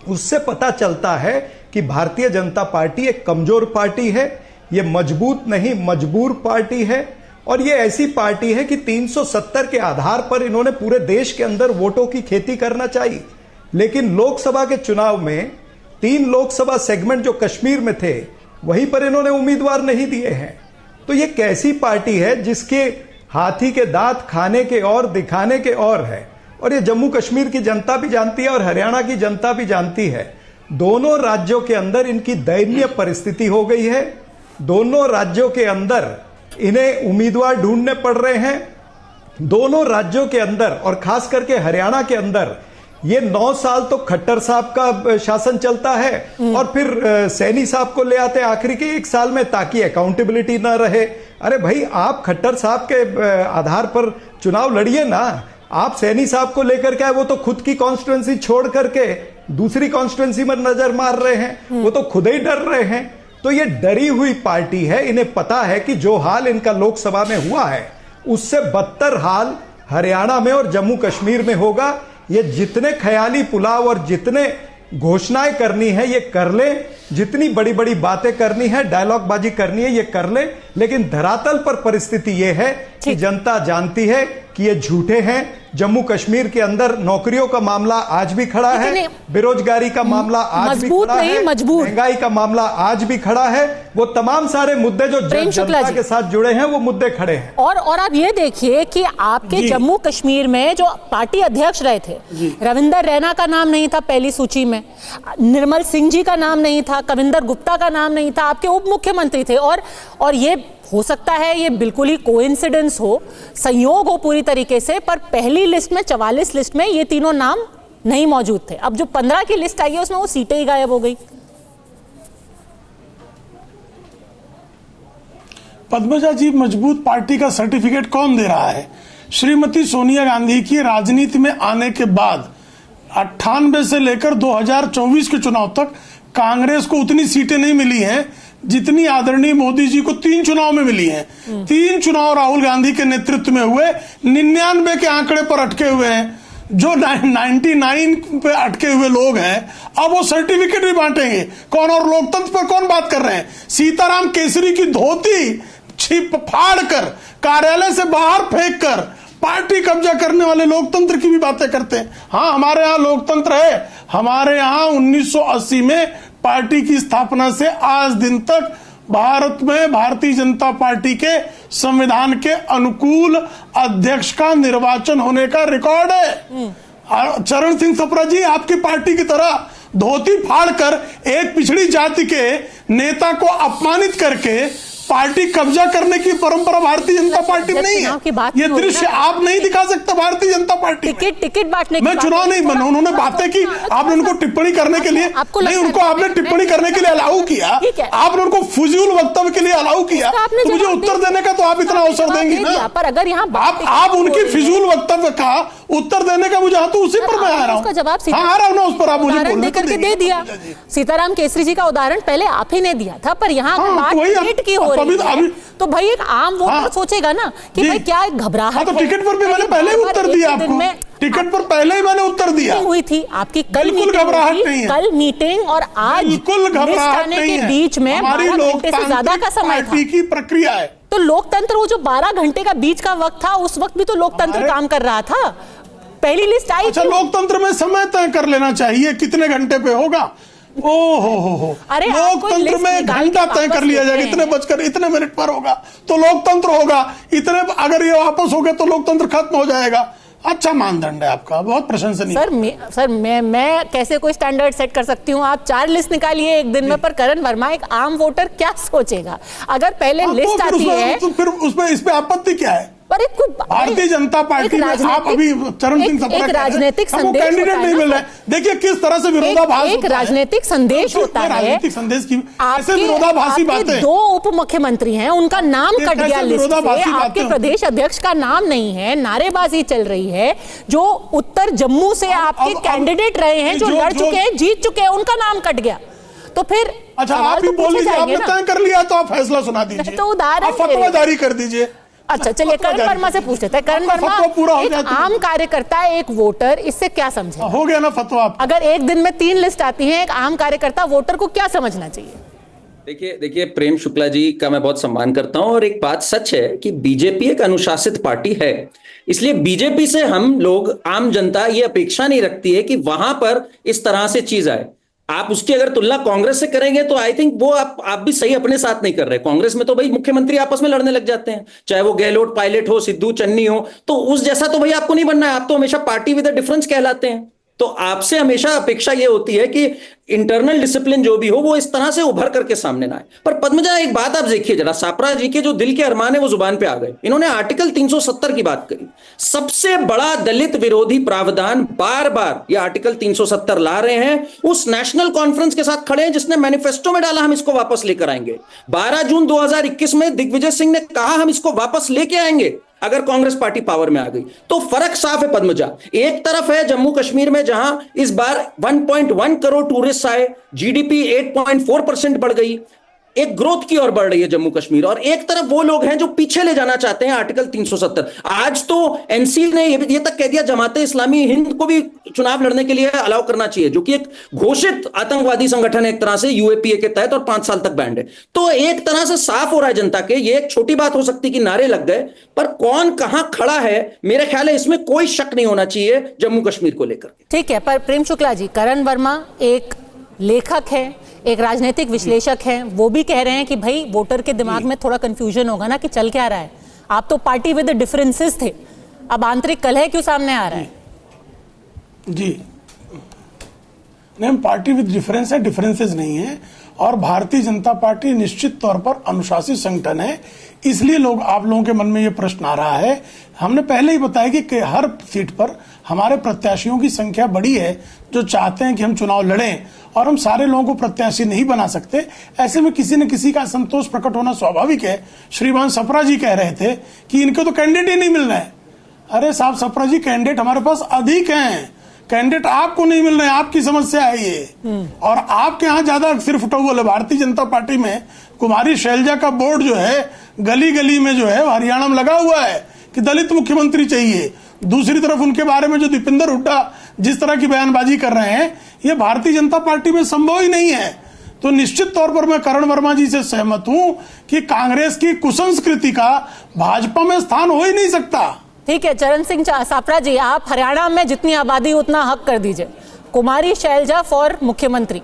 उससे पता चलता है कि भारतीय जनता पार्टी एक कमजोर पार्टी है, ये मजबूत नहीं मजबूर पार्टी है। और ये ऐसी पार्टी है कि 370 के आधार पर इन्होंने पूरे देश के अंदर वोटों की खेती करना चाहिए, लेकिन लोकसभा के चुनाव में 3 लोकसभा सेगमेंट जो कश्मीर में थे वहीं पर इन्होंने उम्मीदवार नहीं दिए हैं। तो ये कैसी पार्टी है जिसके हाथी के दांत खाने के और दिखाने के और है। और ये जम्मू कश्मीर की जनता भी जानती है और हरियाणा की जनता भी जानती है। दोनों राज्यों के अंदर इनकी दयनीय परिस्थिति हो गई है। दोनों राज्यों के अंदर इन्हें उम्मीदवार ढूंढने पड़ रहे हैं। दोनों राज्यों के अंदर और खास करके हरियाणा के अंदर ये 9 साल तो खट्टर साहब का शासन चलता है और फिर सैनी साहब को ले आते हैं आखिरी के 1 साल में ताकि अकाउंटेबिलिटी ना रहे। अरे भाई, आप खट्टर साहब के आधार पर चुनाव लड़िए ना। आप सैनी साहब को लेकर के वो तो खुद की कॉन्स्टिट्यूंसी छोड़ करके दूसरी कॉन्स्टिट्यूंसी में नजर मार रहे हैं, वो तो खुद ही डर रहे हैं। तो ये डरी हुई पार्टी है। इन्हें पता है कि जो हाल इनका लोकसभा में हुआ है उससे बदतर हाल हरियाणा में और जम्मू कश्मीर में होगा। ये जितने ख्याली पुलाव और जितने घोषणाएं करनी है ये कर ले, जितनी बड़ी बड़ी बातें करनी है, डायलॉग बाजी करनी है ये कर ले, लेकिन धरातल पर परिस्थिति ये है कि जनता जानती है कि ये झूठे हैं। जम्मू कश्मीर के अंदर नौकरियों का मामला आज भी खड़ा है, बेरोजगारी का मामला आज भी खड़ा है, महंगाई का मामला आज भी खड़ा है। वो तमाम सारे मुद्दे जो जनता के साथ जुड़े हैं वो मुद्दे खड़े हैं। और आप ये देखिए कि आपके जम्मू कश्मीर में जो पार्टी अध्यक्ष रहे थे, रविंदर रैना का नाम नहीं था पहली सूची में, निर्मल सिंह जी का नाम नहीं था, कविंदर गुप्ता का नाम नहीं था, आपके उप मुख्यमंत्री थे। और ये हो सकता है ये बिल्कुल ही कोइंसिडेंस हो, संयोग हो पूरी तरीके से, पर पहली लिस्ट में 44 लिस्ट में ये तीनों नाम नहीं मौजूद थे। अब जो 15 की लिस्ट आई है उसमें वो सीटें ही गायब हो गई। पद्मजा जी, मजबूत पार्टी का सर्टिफिकेट कौन दे रहा है? श्रीमती सोनिया गांधी की राजनीति में आने के बाद 98 से लेकर 2024 के चुनाव तक कांग्रेस को उतनी सीटें नहीं मिली हैं जितनी आदरणीय मोदी जी को 3 चुनाव में मिली हैं। 3 चुनाव राहुल गांधी के नेतृत्व में हुए, 99 के आंकड़े पर अटके हुए हैं। जो 99 पे अटके हुए लोग हैं अब वो सर्टिफिकेट भी बांटेंगे कौन? और लोकतंत्र पर कौन बात कर रहे हैं? सीताराम केसरी की धोती छिप फाड़ कर कार्यालय से बाहर फेंक कर पार्टी कब्जा करने वाले लोकतंत्र की भी बातें करते हैं। हाँ, हमारे यहाँ लोकतंत्र है। हमारे यहाँ 1980 में पार्टी की स्थापना से आज दिन तक भारत में भारतीय जनता पार्टी के संविधान के अनुकूल अध्यक्ष का निर्वाचन होने का रिकॉर्ड है। चरण सिंह सप्रा जी, आपकी पार्टी की तरह धोती फाड़कर एक पिछड़ी जाति के नेता को अपमानित करके पार्टी कब्जा करने की परंपरा भारतीय जनता पार्टी में नहीं है। ये दृश्य आप नहीं दिखा सकते भारतीय जनता पार्टी। टिकट बांटने मैं चुनाव नहीं बना, उन्होंने बातें की, आपने उनको टिप्पणी करने के लिए नहीं, उनको आपने टिप्पणी करने के लिए अलाउ किया, आपने उनको फजूल वक्तव्य के लिए अलाउ किया, तो मुझे उत्तर देने का तो आप इतना अवसर देंगे ना। पर अगर यहाँ आप उनकी फिजूल वक्तव्य का उत्तर देने का मुझे तो उसी पर मैं आ रहा हूँ, जवाब आ रहा हूँ ना, उस पर आप मुझे बोलने करके दे दिया। सीताराम केसरी जी का उदाहरण पहले आप ही ने दिया था, पर यहाँ टिकट की हो रही है तो भाई एक आम वोटर सोचेगा ना कि भाई क्या घबराहट है। तो टिकट पर भी मैंने पहले ही उत्तर दिया आपको, टिकट पर पहले ही मैंने उत्तर दिया। हुई थी आपकी कल घबराहट नहीं है, कल मीटिंग और आज बिल्कुल घबराहट नहीं है। बीच में हमारी 12 घंटे से ज्यादा का समय था की प्रक्रिया है। तो लोकतंत्र, वो जो 12 घंटे का बीच का वक्त था उस वक्त भी तो लोकतंत्र काम कर रहा था। पहली लिस्ट आई। अच्छा, लोकतंत्र में समय तय कर लेना चाहिए कितने घंटे पे होगा। ओहो, अरे लोकतंत्र में घंटा तय कर लिया जाएगा, इतने बजकर इतने मिनट पर होगा तो लोकतंत्र होगा, इतने अगर ये वापस हो गए तो लोकतंत्र खत्म हो जाएगा। अच्छा मानदंड है आपका, बहुत प्रशंसनीय। सर मैं कैसे कोई स्टैंडर्ड सेट कर सकती हूँ? आप 4 लिस्ट निकालिए एक दिन में, पर करण वर्मा एक आम वोटर क्या सोचेगा अगर पहले लिस्ट आती है? तो फिर उसमें इस पे आपत्ति क्या है? भारतीय जनता पार्टी में आप अभी चरण सिंह सप्रा एक राजनीतिक संदेश कैंडिडेट नहीं मिल रहा है। देखिए किस तरह से विरोधाभास एक राजनीतिक संदेश होता है। राजनीतिक संदेश की ऐसे विरोधाभासी बातें। 2 उप मुख्यमंत्री हैं, उनका नाम कट गया लिस्ट से, आपके प्रदेश अध्यक्ष का नाम नहीं है, नारेबाजी चल रही है। जो उत्तर जम्मू से आपके कैंडिडेट रहे हैं, जो लड़ चुके हैं, जीत चुके हैं, उनका नाम कट गया तो फिर अच्छा आप ही बोल लीजिए, आपने तय कर लिया तो आप फैसला सुना दीजिए, तो उदाहरण फतवा जारी कर दीजिए। अच्छा चलिए, करण वर्मा से पूछ लेते हैं। करण वर्मा, एक आम कार्यकर्ता, एक वोटर, इससे क्या समझे? हो गया ना फतवा। अगर एक दिन में 3 लिस्ट आती है, एक आम कार्यकर्ता वोटर को क्या समझना चाहिए? देखिए प्रेम शुक्ला जी का मैं बहुत सम्मान करता हूं, और एक बात सच है कि बीजेपी एक अनुशासित पार्टी है, इसलिए बीजेपी से हम लोग, आम जनता ये अपेक्षा नहीं रखती है कि वहां पर इस तरह से चीज आए। आप उसकी अगर तुलना कांग्रेस से करेंगे तो आई थिंक वो आप भी सही अपने साथ नहीं कर रहे। कांग्रेस में तो भाई मुख्यमंत्री आपस में लड़ने लग जाते हैं, चाहे वो गहलोत पायलट हो, सिद्धू चन्नी हो, तो उस जैसा तो भाई आपको नहीं बनना है। आप तो हमेशा पार्टी विद अ डिफरेंस कहलाते हैं, तो आपसे हमेशा अपेक्षा ये होती है कि इंटरनल डिसिप्लिन जो भी हो वो इस तरह से उभर करके सामने ना आए। पर पद्मजा, एक बात आप देखिए जरा, सापरा जी के जो दिल के अरमान है वो जुबान पे आ गए। इन्होंने आर्टिकल 370 की बात करी, सबसे बड़ा दलित विरोधी प्रावधान, बार बार ये आर्टिकल 370 ला रहे हैं। उस नेशनल कॉन्फ्रेंस के साथ खड़े हैं जिसने मैनिफेस्टो में डाला हम इसको वापस लेकर आएंगे। 12 जून 2021 में दिग्विजय सिंह ने कहा हम इसको वापस लेके आएंगे अगर कांग्रेस पार्टी पावर में आ गई। तो फर्क साफ है पद्मजा, एक तरफ है जम्मू कश्मीर में जहां इस बार 1.1 करोड़ टूरिस्ट आए, जीडीपी 8.4% बढ़ गई, एक ग्रोथ की ओर बढ़ रही है जम्मू कश्मीर, और एक तरफ वो लोग हैं जो पीछे ले जाना चाहते हैं आर्टिकल 370। आज तो एनसी ने ये तक कह दिया जमाते इस्लामी हिंद को भी चुनाव लड़ने के लिए अलाउ करना चाहिए, जो कि एक घोषित आतंकवादी संगठन है एक तरह से यूएपीए के तहत, और 5 साल तक बैंड है। तो एक तरह से साफ हो रहा है जनता के, ये एक छोटी बात हो सकती कि नारे लग गए, पर कौन कहां खड़ा है मेरे ख्याल है इसमें कोई शक नहीं होना चाहिए जम्मू कश्मीर को लेकर। ठीक है, पर प्रेम शुक्ला जी, करण वर्मा एक लेखक है, एक राजनीतिक विश्लेषक हैं, वो भी कह रहे हैं कि भाई वोटर के दिमाग में थोड़ा कंफ्यूजन होगा ना कि चल क्या रहा है। आप तो पार्टी विद डिफरेंसेस थे, अब आंतरिक कलह क्यों सामने आ रहा है? जी नहीं, पार्टी विद डिफरेंस है, डिफरेंसेस नहीं है। और भारतीय जनता पार्टी निश्चित तौर पर अनुशासित संगठन है। इसलिए आप लोगों के मन में ये प्रश्न आ रहा है। हमने पहले ही बताया कि हर सीट पर हमारे प्रत्याशियों की संख्या बड़ी है जो चाहते हैं कि हम चुनाव लड़ें, और हम सारे लोगों को प्रत्याशी नहीं बना सकते। ऐसे में किसी न किसी का असंतोष प्रकट होना स्वाभाविक है। श्रीमान सप्रा जी कह रहे थे कि इनको तो कैंडिडेट ही नहीं मिल रहे हैं। अरे साहब सप्रा जी, कैंडिडेट हमारे पास अधिक हैं, कैंडिडेट आपको नहीं मिल रहे हैं, आपकी समस्या है ये। और आपके यहाँ ज्यादा सिर फुटौल है। भारतीय जनता पार्टी में कुमारी शैलजा का बोर्ड जो है गली गली में जो है हरियाणा में लगा हुआ है कि दलित मुख्यमंत्री चाहिए। दूसरी तरफ उनके बारे में जो दीपेंद्र हुड्डा जिस तरह की बयानबाजी कर रहे हैं, ये भारतीय जनता पार्टी में संभव ही नहीं है। तो निश्चित तौर पर मैं करण वर्मा जी से सहमत हूं कि कांग्रेस की कुसंस्कृति का भाजपा में स्थान हो ही नहीं सकता। ठीक है, चरण सिंह सापरा जी, आप हरियाणा में जितनी आबादी उतना हक कर दीजिए। कुमारी शैलजा फॉर मुख्यमंत्री।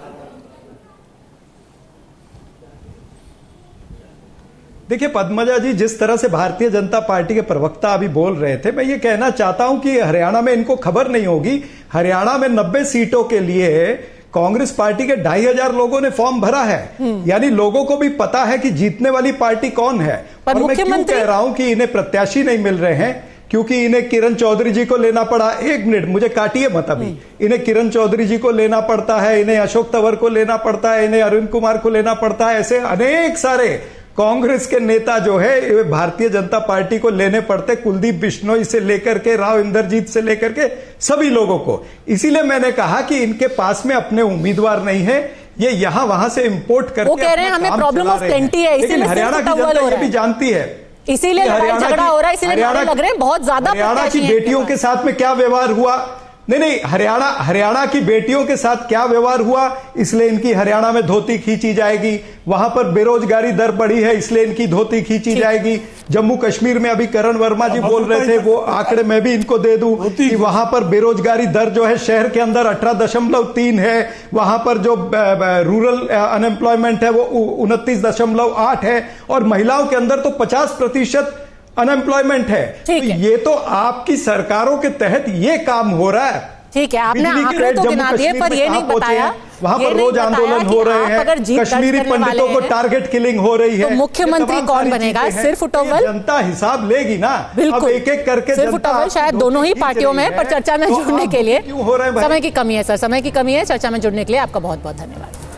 देखिए पद्मजा जी, जिस तरह से भारतीय जनता पार्टी के प्रवक्ता अभी बोल रहे थे, मैं ये कहना चाहता हूं कि हरियाणा में इनको खबर नहीं होगी। हरियाणा में 90 सीटों के लिए कांग्रेस पार्टी के 2500 लोगों ने फॉर्म भरा है। यानी लोगों को भी पता है कि जीतने वाली पार्टी कौन है। और मैं क्यों कह रहा हूं कि इन्हें प्रत्याशी नहीं मिल रहे हैं, क्योंकि इन्हें किरण चौधरी जी को लेना पड़ा। एक मिनट, मुझे काटिए मत अभी। इन्हें किरण चौधरी जी को लेना पड़ता है, इन्हें अशोक तंवर को लेना पड़ता है, इन्हें अरविंद कुमार को लेना पड़ता है। ऐसे अनेक सारे कांग्रेस के नेता जो है भारतीय जनता पार्टी को लेने पड़ते, कुलदीप बिश्नोई से लेकर के राव इंद्रजीत से लेकर के सभी लोगों को। इसीलिए मैंने कहा कि इनके पास में अपने उम्मीदवार नहीं है, ये यहां वहां से इंपोर्ट करके वो कह रहे हैं हमें प्रॉब्लम ऑफ प्लेंटी है, लेकिन हरियाणा की जनता ये भी जानती है, इसीलिए लड़ाई झगड़ा हो रहा है, इसीलिए नारे लग रहे हैं बहुत ज्यादा। हरियाणा की बेटियों के साथ में क्या व्यवहार हुआ, नहीं, हरियाणा की बेटियों के साथ क्या व्यवहार हुआ, इसलिए इनकी हरियाणा में धोती खींची जाएगी। वहां पर बेरोजगारी दर बढ़ी है, इसलिए इनकी धोती खींची जाएगी। जम्मू कश्मीर में अभी करण वर्मा जी बोल रहे थे, वो आंकड़े मैं भी इनको दे दूं कि वहां पर बेरोजगारी दर जो है शहर के अंदर 18.3 है, वहां पर जो रूरल अनएम्प्लॉयमेंट है वो 29.8 है, और महिलाओं के अंदर तो 50% अनएम्प्लॉयमेंट है। तो ये तो आपकी सरकारों के तहत ये काम हो रहा है। ठीक है, आपने आंकड़े तो गिना दिए, पर ये नहीं बताया, वहां पर रोज आंदोलन हो रहे हैं, कश्मीरी पंडितों को टारगेट किलिंग हो रही है। तो मुख्यमंत्री कौन बनेगा? सिर्फ उटोवल? जनता हिसाब लेगी ना। बिल्कुल, एक एक करके सिर्फ उटोवल शायद दोनों ही पार्टियों में, पर चर्चा में जुड़ने के लिए समय की कमी है। सर, समय की कमी है। चर्चा में जुड़ने के लिए आपका बहुत बहुत धन्यवाद।